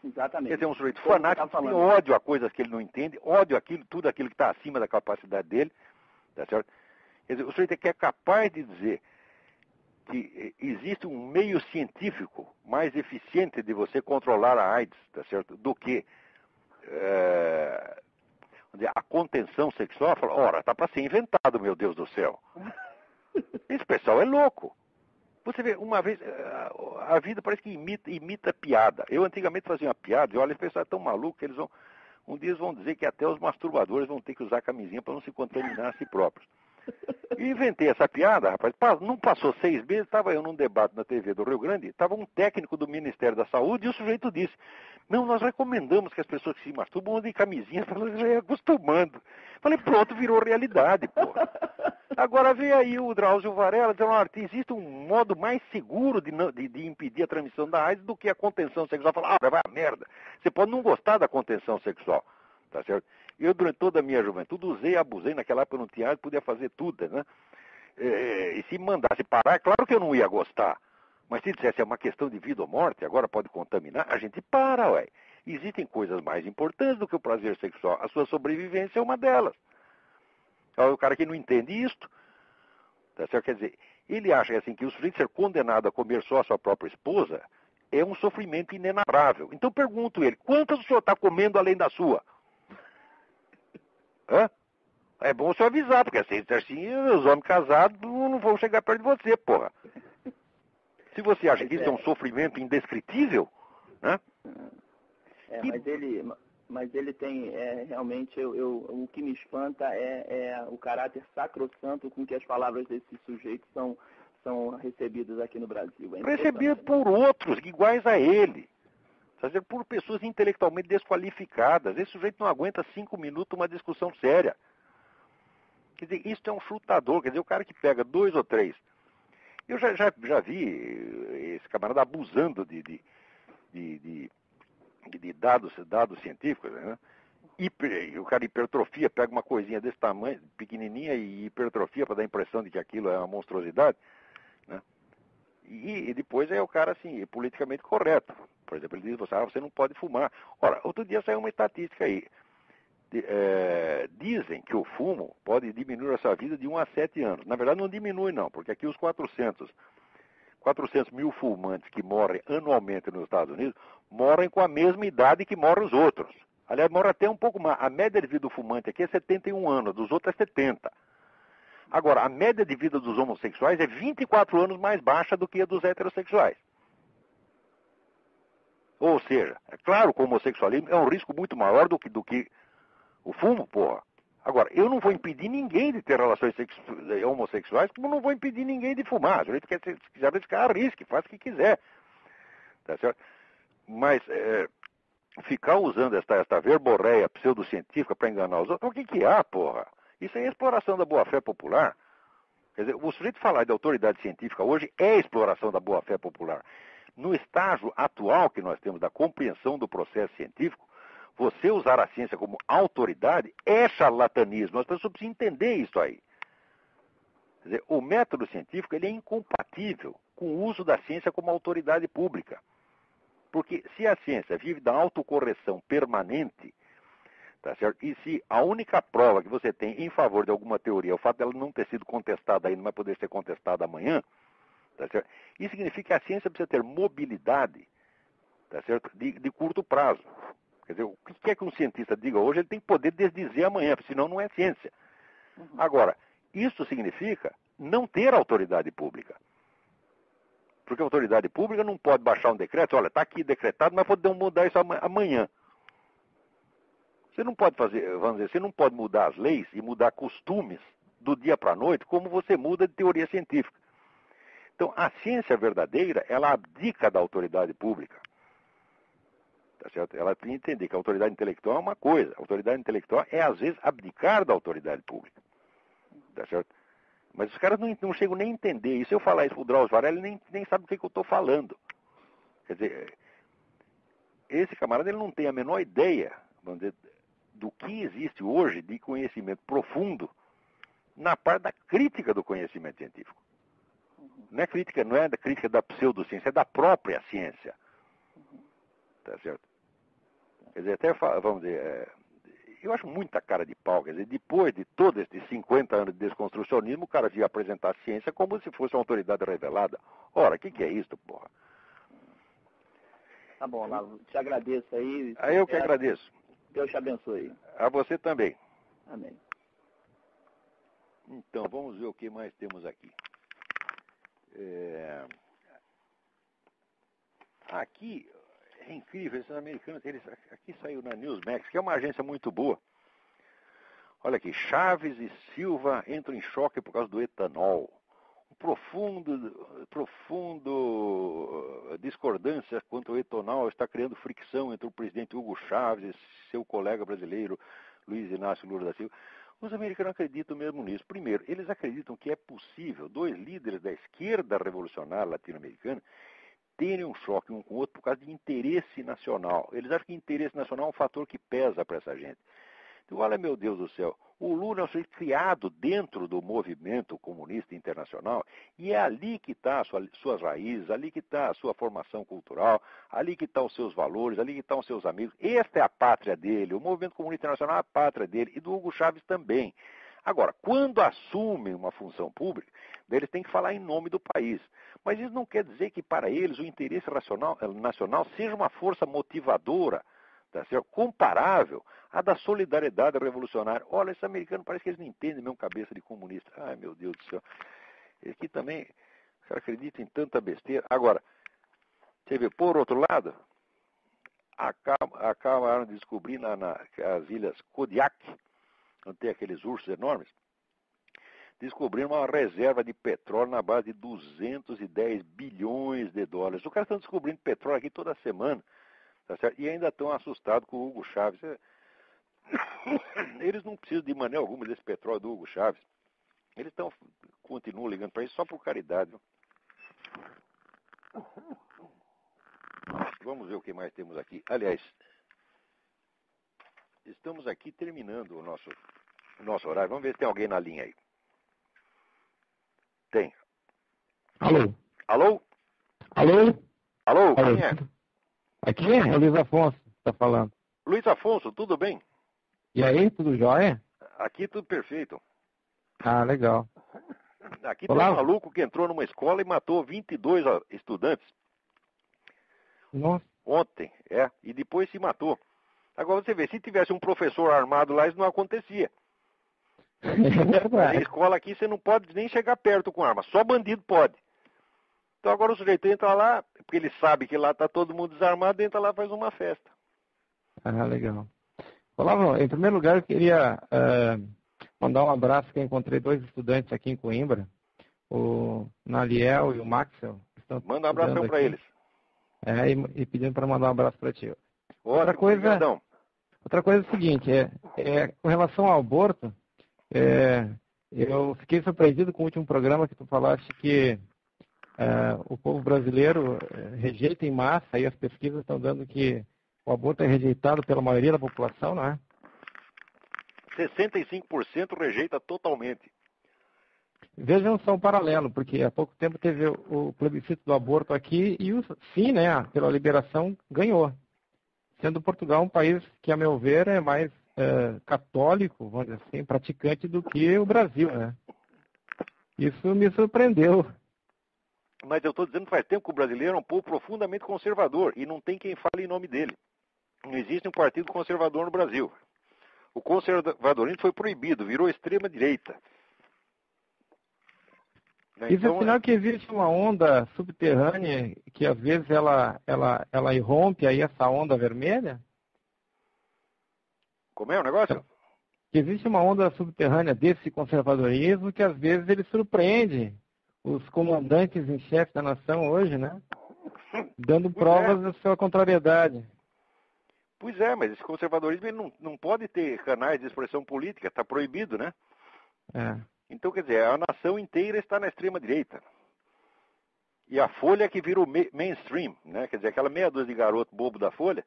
Exatamente. Quer dizer, um sujeito fanático que tem ódio a coisas que ele não entende, ódio àquilo, tudo aquilo que está acima da capacidade dele, tá certo? Quer dizer, o sujeito que é capaz de dizer que existe um meio científico mais eficiente de você controlar a AIDS, tá certo? Do que a contenção sexual, fala, ora, tá para ser inventado, meu Deus do céu. Esse pessoal é louco. Você vê, uma vez, a vida parece que imita piada. Eu antigamente fazia uma piada, e olha, esse pessoal é tão maluco que um dia eles vão dizer que até os masturbadores vão ter que usar camisinha para não se contaminar a si próprios. E inventei essa piada, rapaz. Não passou 6 meses, estava eu num debate na TV do Rio Grande, estava um técnico do Ministério da Saúde e o sujeito disse, não, nós recomendamos que as pessoas que se masturbam usem camisinha para elas já ir acostumando. Falei, pronto, virou realidade, pô. Agora vem aí o Drauzio Varela dizendo, existe um modo mais seguro de impedir a transmissão da AIDS do que a contenção sexual. Fala, vai a merda. Você pode não gostar da contenção sexual, tá certo? Eu, durante toda a minha juventude, usei e abusei. Naquela época eu não tinha AIDS, podia fazer tudo, né? E se mandasse parar, é claro que eu não ia gostar. Mas se dissesse é uma questão de vida ou morte, agora pode contaminar, a gente para, ué. Existem coisas mais importantes do que o prazer sexual. A sua sobrevivência é uma delas. O cara que não entende isto, tá certo? Quer dizer, ele acha assim, que o sujeito ser condenado a comer só a sua própria esposa é um sofrimento inenarrável. Então pergunto ele, quantas o senhor está comendo além da sua? Hã? É bom o senhor avisar, porque assim, os homens casados não vão chegar perto de você, porra. Se você acha que isso é um sofrimento indescritível, né? Mas ele tem, realmente, o que me espanta é o caráter sacrossanto com que as palavras desse sujeito são recebidas aqui no Brasil. Recebidas por outros, iguais a ele. Por pessoas intelectualmente desqualificadas. Esse sujeito não aguenta 5 minutos uma discussão séria. Quer dizer, isso é um chutador. Quer dizer, o cara que pega 2 ou 3. Eu já vi esse camarada abusando de dados científicos, né? O cara hipertrofia, pega uma coisinha desse tamanho, pequenininha, e hipertrofia para dar a impressão de que aquilo é uma monstruosidade, né? E depois o cara, assim, é politicamente correto. Por exemplo, ele diz, você não pode fumar. Ora, outro dia saiu uma estatística aí. Dizem que o fumo pode diminuir a sua vida de 1 a 7 anos. Na verdade, não diminui, não, porque aqui os 400 mil fumantes que morrem anualmente nos Estados Unidos morrem com a mesma idade que morrem os outros. Aliás, morre até um pouco mais. A média de vida do fumante aqui é 71 anos, dos outros é 70. Agora, a média de vida dos homossexuais é 24 anos mais baixa do que a dos heterossexuais. Ou seja, é claro que o homossexualismo é um risco muito maior do que o fumo, porra. Agora, eu não vou impedir ninguém de ter relações homossexuais, como não vou impedir ninguém de fumar. Se quiser arriscar, arrisque, faça o que quiser. Tá certo? Mas ficar usando esta verborreia pseudocientífica para enganar os outros, o que há, porra? Isso é exploração da boa-fé popular. Quer dizer, o sujeito falar de autoridade científica hoje é exploração da boa-fé popular. No estágio atual que nós temos da compreensão do processo científico, você usar a ciência como autoridade é charlatanismo. As pessoas precisam entender isso aí. Quer dizer, o método científico ele é incompatível com o uso da ciência como autoridade pública. Porque se a ciência vive da autocorreção permanente, tá certo? E se a única prova que você tem em favor de alguma teoria é o fato dela não ter sido contestada ainda, não vai poder ser contestada amanhã, tá certo? Isso significa que a ciência precisa ter mobilidade, tá certo? De curto prazo. Quer dizer, o que quer que um cientista diga hoje, ele tem que poder desdizer amanhã, senão não é ciência. Agora, isso significa não ter autoridade pública. Porque a autoridade pública não pode baixar um decreto, olha, está aqui decretado, mas podemos mudar isso amanhã. Você não pode fazer, vamos dizer, você não pode mudar as leis e mudar costumes do dia para a noite, como você muda de teoria científica. Então, a ciência verdadeira, ela abdica da autoridade pública. Tá certo? Ela tem que entender que a autoridade intelectual é uma coisa. A autoridade intelectual é, às vezes, abdicar da autoridade pública. Tá certo? Mas os caras não chegam nem a entender. E se eu falar isso pro Drauzio Varela, ele nem sabe o que eu estou falando. Quer dizer, esse camarada ele não tem a menor ideia, vamos dizer, do que existe hoje de conhecimento profundo na parte da crítica do conhecimento científico. Não é da crítica da pseudociência, é da própria ciência. Tá certo? Quer dizer, até, vamos dizer, eu acho muita cara de pau. Quer dizer, depois de todos esses 50 anos de desconstrucionismo, o cara vinha apresentar a ciência como se fosse uma autoridade revelada. Ora, o que é isso, porra? Tá bom, Lavo, te agradeço aí. Eu que agradeço. Deus te abençoe. A você também. Amém. Então, vamos ver o que mais temos aqui. Aqui, é incrível, esses americanos, aqui saiu na Newsmax, que é uma agência muito boa. Olha aqui, Chaves e Silva entram em choque por causa do etanol. Profundo discordância quanto ao etanol está criando fricção entre o presidente Hugo Chávez e seu colega brasileiro Luiz Inácio Lula da Silva. Os americanos acreditam mesmo nisso. Primeiro, eles acreditam que é possível dois líderes da esquerda revolucionária latino-americana terem um choque um com o outro por causa de interesse nacional. Eles acham que interesse nacional é um fator que pesa para essa gente. Então, olha, meu Deus do céu, o Lula é um sujeito criado dentro do movimento comunista internacional e é ali que está as suas raízes, ali que está a sua formação cultural, ali que estão os seus valores, ali que estão os seus amigos. Esta é a pátria dele, o movimento comunista internacional é a pátria dele e do Hugo Chávez também. Agora, quando assumem uma função pública, eles têm que falar em nome do país. Mas isso não quer dizer que para eles o interesse nacional seja uma força motivadora, tá certo? Comparável à da solidariedade revolucionária. Olha, esses americanos parece que eles não entendem mesmo cabeça de comunista. Ai, meu Deus do céu. Aqui também, os caras acreditam em tanta besteira. Agora, você vê, por outro lado, acabaram de descobrir nas ilhas Kodiak, onde tem aqueles ursos enormes, descobriram uma reserva de petróleo na base de 210 bilhões de dólares. Os caras estão descobrindo petróleo aqui toda semana. Tá certo? E ainda estão assustados com o Hugo Chávez. Eles não precisam de maneira alguma desse petróleo do Hugo Chávez. Eles continuam ligando para isso só por caridade. Vamos ver o que mais temos aqui. Aliás, estamos aqui terminando o nosso horário. Vamos ver se tem alguém na linha aí. Tem. Alô? Alô? Alô? Alô? Quem é? Aqui é o Luiz Afonso que está falando. Luiz Afonso, tudo bem? E aí, tudo jóia? Aqui tudo perfeito. Ah, legal. Aqui tem um maluco que entrou numa escola e matou 22 estudantes. Nossa. Ontem, e depois se matou. Agora você vê, se tivesse um professor armado lá, isso não acontecia. É verdade. Na escola aqui você não pode nem chegar perto com arma, só bandido pode. Então agora o sujeito entra lá, porque ele sabe que lá está todo mundo desarmado, entra lá e faz uma festa. Ah, legal. Olá, em primeiro lugar eu queria mandar um abraço, que eu encontrei dois estudantes aqui em Coimbra, o Naliel e o Maxwell. Manda um abração para eles. E pedindo para mandar um abraço para ti. Outra coisa é o seguinte, com relação ao aborto, eu fiquei surpreendido com o último programa que tu falaste que o povo brasileiro rejeita em massa, e as pesquisas estão dando que o aborto é rejeitado pela maioria da população, não é? 65% rejeita totalmente. Vejam só um paralelo, porque há pouco tempo teve o plebiscito do aborto aqui e o sim, né, pela liberação, ganhou. Sendo Portugal um país que, a meu ver, é mais católico, vamos dizer assim, praticante do que o Brasil, né? Isso me surpreendeu. Mas eu estou dizendo que faz tempo que o brasileiro é um povo profundamente conservador e não tem quem fale em nome dele. Não existe um partido conservador no Brasil. O conservadorismo foi proibido, virou extrema-direita. Isso é sinal que existe uma onda subterrânea que às vezes ela irrompe aí essa onda vermelha? Como é o negócio? Existe uma onda subterrânea desse conservadorismo que às vezes ele surpreende os comandantes em chefe da nação hoje, né? Dando provas da sua contrariedade. Pois é, mas esse conservadorismo ele não pode ter canais de expressão política, está proibido, né? Então, quer dizer, a nação inteira está na extrema-direita. E a Folha que vira o mainstream, né? Quer dizer, aquela meia dúzia de garoto bobo da Folha,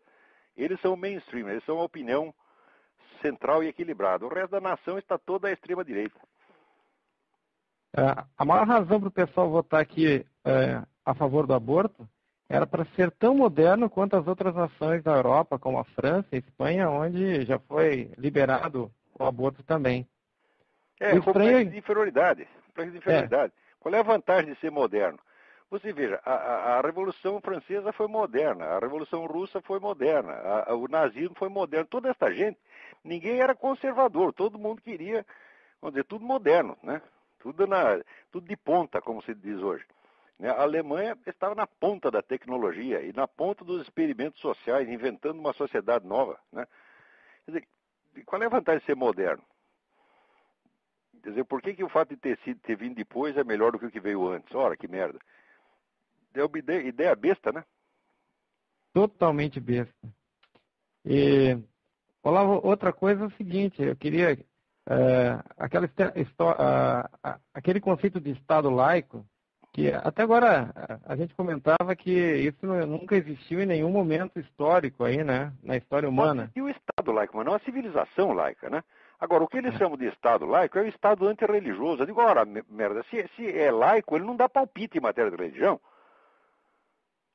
eles são o mainstream, eles são a opinião central e equilibrada. O resto da nação está toda à extrema-direita. A maior razão para o pessoal votar aqui a favor do aborto era para ser tão moderno quanto as outras nações da Europa, como a França e a Espanha, onde já foi liberado o aborto também. Complexo de inferioridade. Qual é a vantagem de ser moderno? Você veja, a Revolução Francesa foi moderna, a Revolução Russa foi moderna, o nazismo foi moderno. Toda essa gente, ninguém era conservador, todo mundo queria, vamos dizer, tudo moderno, né? Tudo de ponta, como se diz hoje. A Alemanha estava na ponta da tecnologia e na ponta dos experimentos sociais, inventando uma sociedade nova, né? Quer dizer, qual é a vantagem de ser moderno? Quer dizer, por que o fato de ter vindo depois é melhor do que o que veio antes? Ora, que merda. Deu uma ideia besta, né? Totalmente besta. E, Olavo, outra coisa é o seguinte, eu queria... aquele conceito de Estado laico, que até agora a gente comentava que isso nunca existiu em nenhum momento histórico aí, né? Na história humana. E o Estado laico, mas não a civilização laica, né? Agora, o que eles chamam de Estado laico é o Estado antirreligioso. Eu digo, ora, merda, se é laico, ele não dá palpite em matéria de religião.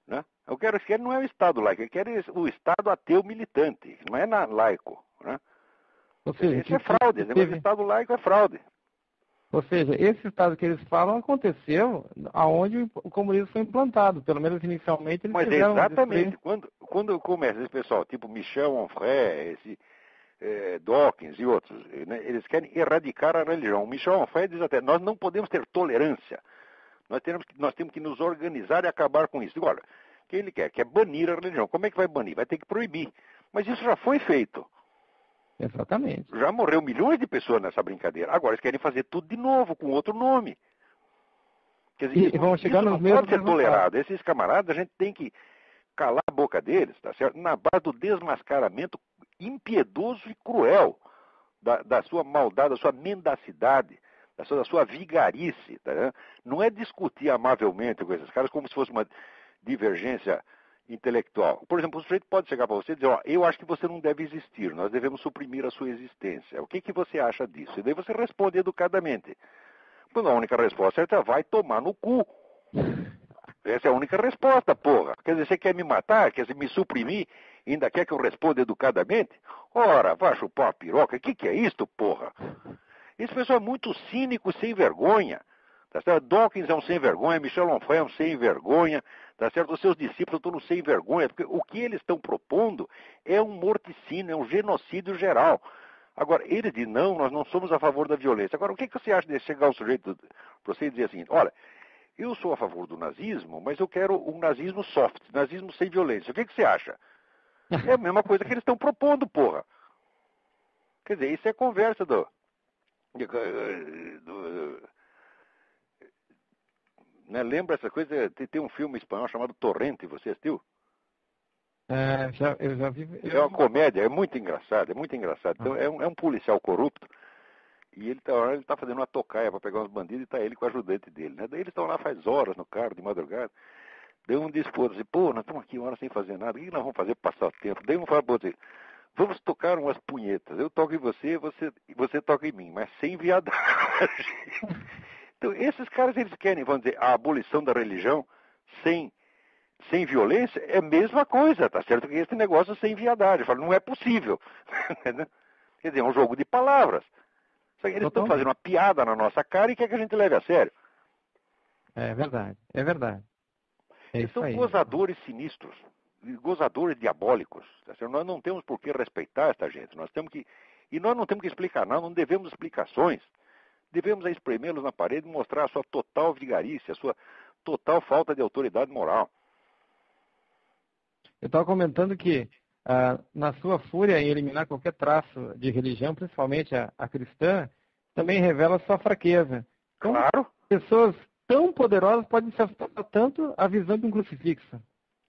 Né? Eu quero que ele não é o Estado laico, eu quero o Estado ateu militante, não é laico. Né? Ou seja, isso é fraude, o Estado laico é fraude. Ou seja, esse Estado que eles falam aconteceu aonde o comunismo foi implantado, pelo menos inicialmente eles fizeram... Mas exatamente, quando começa esse pessoal, tipo Michel Onfray, Dawkins e outros, né, eles querem erradicar a religião. O Michel Onfray diz até, nós não podemos ter tolerância, nós temos que nos organizar e acabar com isso. Agora, o que ele quer? Quer banir a religião. Como é que vai banir? Vai ter que proibir. Mas isso já foi feito. Exatamente. Já morreu milhões de pessoas nessa brincadeira. Agora eles querem fazer tudo de novo, com outro nome. Quer dizer, vão chegar nos não pode ser tolerado. Esses camaradas, a gente tem que calar a boca deles, tá certo? Na base do desmascaramento impiedoso e cruel da sua maldade, da sua mendacidade, da sua vigarice. Tá? Não é discutir amavelmente com esses caras como se fosse uma divergência intelectual. Por exemplo, o sujeito pode chegar para você e dizer, ó, eu acho que você não deve existir, nós devemos suprimir a sua existência. O que você acha disso? E daí você responde educadamente. Quando a única resposta é, vai tomar no cu. Essa é a única resposta, porra. Quer dizer, você quer me matar, quer me suprimir, e ainda quer que eu responda educadamente? Ora, vai chupar a piroca, o que é isto, porra? Esse pessoal é muito cínico, sem vergonha. Tá certo? Dawkins é um sem vergonha, Michel Onfray é um sem vergonha, tá certo? Os seus discípulos estão sem vergonha, porque o que eles estão propondo é um morticínio, é um genocídio geral. Agora, eles dizem, não, nós não somos a favor da violência. Agora, o que você acha de chegar o sujeito para você e dizer assim, olha, eu sou a favor do nazismo, mas eu quero um nazismo soft, nazismo sem violência. O que você acha? É a mesma coisa que eles estão propondo, porra. Quer dizer, isso é conversa né? Lembra essa coisa? Tem um filme espanhol chamado Torrente, você assistiu? Eu já vi. É uma comédia, é muito engraçado, é muito engraçado. Então, é um policial corrupto e ele tá fazendo uma tocaia para pegar uns bandidos e tá ele com o ajudante dele, né? Daí eles estão lá faz horas no carro, de madrugada. Daí um diz pro outro assim, pô, nós estamos aqui uma hora sem fazer nada, o que nós vamos fazer para passar o tempo? Daí um fala pro outro assim, vamos tocar umas punhetas, eu toco em você, você toca em mim, mas sem viadagem. Então, esses caras, eles querem, vamos dizer, a abolição da religião sem violência, é a mesma coisa, tá certo? Que esse negócio sem viadagem. Falo, não é possível. Quer dizer, é um jogo de palavras. Só que eles estão fazendo uma piada na nossa cara e quer que a gente leve a sério. É verdade, é verdade. Eles são gozadores sinistros, gozadores diabólicos. Tá certo? Nós não temos por que respeitar esta gente. E nós não temos que explicar nada, não devemos explicações. Devemos espremê-los na parede e mostrar a sua total vigarice, a sua total falta de autoridade moral. Eu estava comentando que, na sua fúria em eliminar qualquer traço de religião, principalmente a cristã, também revela sua fraqueza. Então, claro. Pessoas tão poderosas podem se afastar tanto a visão de um crucifixo,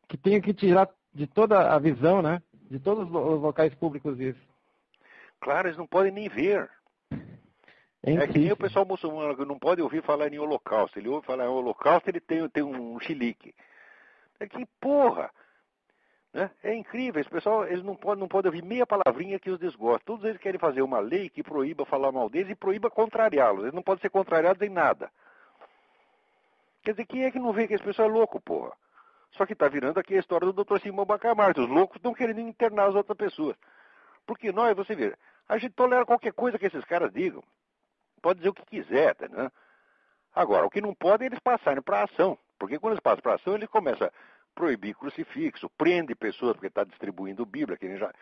que tem que tirar de toda a visão, né? De todos os locais públicos isso. Claro, eles não podem nem ver. É que nem o pessoal muçulmano que não pode ouvir falar em holocausto. Ele ouve falar em holocausto, ele tem um chilique. É que porra! Né? É incrível, esse pessoal eles não podem ouvir meia palavrinha que os desgosta. Todos eles querem fazer uma lei que proíba falar mal deles e proíba contrariá-los. Eles não podem ser contrariados em nada. Quer dizer, quem é que não vê que esse pessoal é louco, porra? Só que está virando aqui a história do Dr. Simão Bacamarte. Os loucos estão querendo internar as outras pessoas. Porque nós, você vê, a gente tolera qualquer coisa que esses caras digam. Pode dizer o que quiser, tá, né? Agora, o que não pode é eles passarem para a ação. Porque quando eles passam para ação, ele começa a proibir crucifixo, prende pessoas porque está distribuindo Bíblia, que já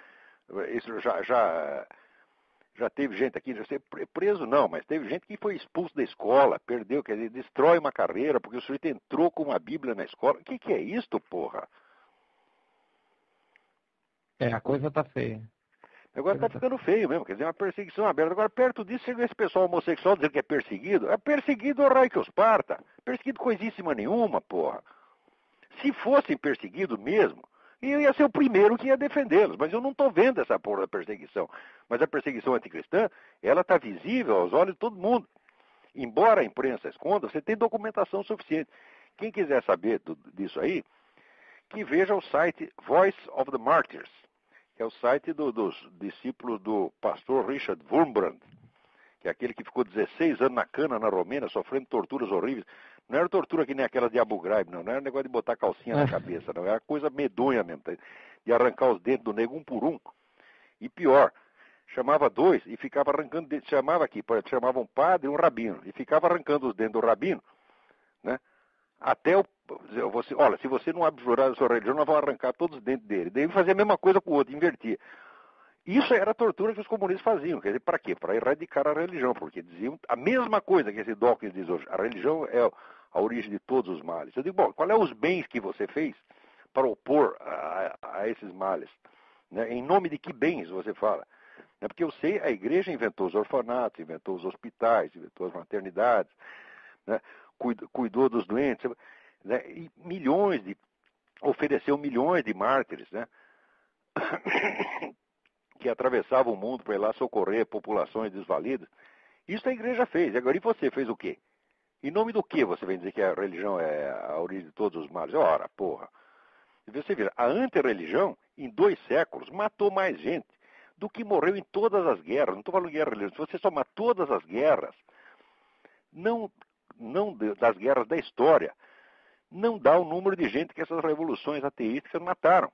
teve gente aqui, já ser preso não, mas teve gente que foi expulso da escola, perdeu, quer dizer, destrói uma carreira, porque o sujeito entrou com uma Bíblia na escola. O que é isto, porra? A coisa tá feia. Agora está ficando feio mesmo, quer dizer, uma perseguição aberta. Agora, perto disso, chega esse pessoal homossexual dizendo que é perseguido. É perseguido o raio que os parta. Perseguido coisíssima nenhuma, porra. Se fossem perseguidos mesmo, eu ia ser o primeiro que ia defendê-los. Mas eu não estou vendo essa porra da perseguição. Mas a perseguição anticristã, ela está visível aos olhos de todo mundo. Embora a imprensa esconda, você tem documentação suficiente. Quem quiser saber disso aí, que veja o site Voice of the Martyrs, que é o site dos discípulos do pastor Richard Wurmbrand, que é aquele que ficou 16 anos na cana na Romênia, sofrendo torturas horríveis. Não era tortura que nem aquela de Abu Ghraib, não era negócio de botar calcinha na cabeça, não. Era coisa medonha mesmo, de arrancar os dentes do nego um por um. E pior, chamava dois e ficava arrancando dentes. Chamava um padre e um rabino, e ficava arrancando os dentes do rabino, né? Até olha, se você não abjurar a sua religião, nós vamos arrancar todos os dentes dele. Daí fazer a mesma coisa com o outro, invertia. Isso era a tortura que os comunistas faziam. Quer dizer, para quê? Para erradicar a religião, porque diziam a mesma coisa que esse Dawkins diz hoje. A religião é a origem de todos os males. Eu digo, bom, qual é os bens que você fez para opor a esses males? Né? Em nome de que bens você fala? Né? Porque eu sei, a igreja inventou os orfanatos, inventou os hospitais, inventou as maternidades, né? Cuidou dos doentes, né? E ofereceu milhões de mártires, né? Que atravessavam o mundo para ir lá socorrer populações desvalidas. Isso a igreja fez. Agora, e você fez o quê? Em nome do que você vem dizer que a religião é a origem de todos os males? Ora, porra. E você vê, a antirreligião, em 2 séculos, matou mais gente do que morreu em todas as guerras. Não estou falando de guerra religiosa. Se você somar todas as guerras, não das guerras da história, não dá o número de gente que essas revoluções ateísticas mataram.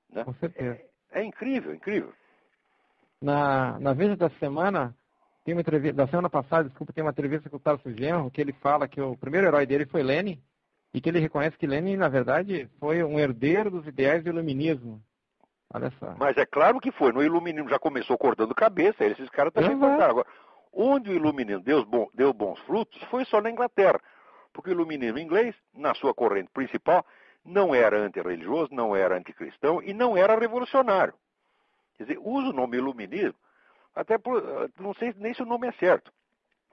Né? Com certeza. É incrível, incrível. Na Veja da Semana, tem uma entrevista, da semana passada, tem uma entrevista com o Tarso Genro, que ele fala que o primeiro herói dele foi Lenin, e que ele reconhece que Lenin, na verdade, foi um herdeiro dos ideais do iluminismo. Olha só. Mas é claro que foi. No iluminismo já começou cortando cabeça, esses caras também cortaram. Agora, onde o iluminismo deu bons frutos foi só na Inglaterra. Porque o iluminismo inglês, na sua corrente principal, não era antirreligioso, não era anticristão e não era revolucionário. Quer dizer, usa o nome iluminismo, até não sei nem se o nome é certo.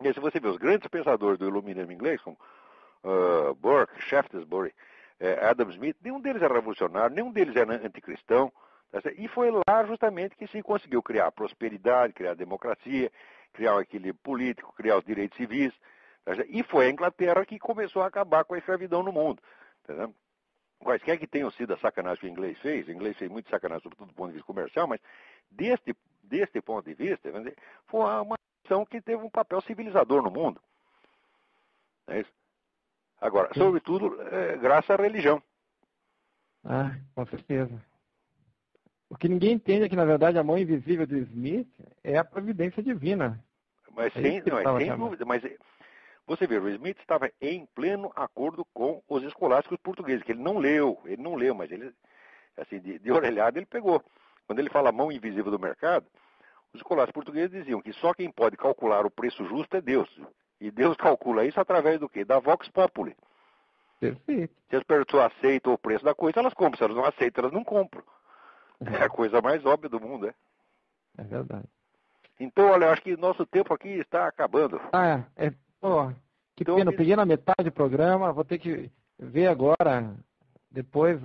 E se você vê os grandes pensadores do iluminismo inglês, como Burke, Shaftesbury, Adam Smith, nenhum deles era revolucionário, nenhum deles era anticristão. E foi lá justamente que se conseguiu criar prosperidade, criar democracia, criar um equilíbrio político, criar os direitos civis. E foi a Inglaterra que começou a acabar com a escravidão no mundo. Entendeu? Quaisquer que tenham sido a sacanagem que o inglês fez muito sacanagem sobretudo do ponto de vista comercial, mas deste ponto de vista, foi uma ação que teve um papel civilizador no mundo. É isso? Agora, sobretudo, graças à religião. Ah, com certeza. O que ninguém entende é que, na verdade, a mão invisível do Smith é a providência divina. Mas sem dúvida. Mas você vê, o Smith estava em pleno acordo com os escolásticos portugueses, que ele não leu, mas ele, assim, de orelhada ele pegou. Quando ele fala mão invisível do mercado, os escolásticos portugueses diziam que só quem pode calcular o preço justo é Deus. E Deus calcula isso através do quê? Da Vox Populi. Perfeito. Se as pessoas aceitam o preço da coisa, elas compram. Se elas não aceitam, elas não compram. É a coisa mais óbvia do mundo, é? É verdade. Então, olha, acho que nosso tempo aqui está acabando. Que pena, eu peguei na metade do programa, vou ter que ver agora, depois,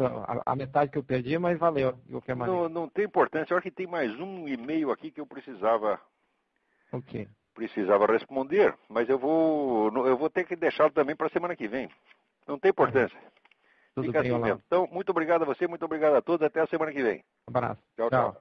a metade que eu perdi, mas valeu, de qualquer maneira. Não tem importância, eu acho que tem mais um e-mail aqui que eu precisava responder, mas eu vou ter que deixá-lo também para a semana que vem. Não tem importância. Tudo Fica bem, assim mesmo. Então, muito obrigado a você, muito obrigado a todos, até a semana que vem. Um abraço. Tchau.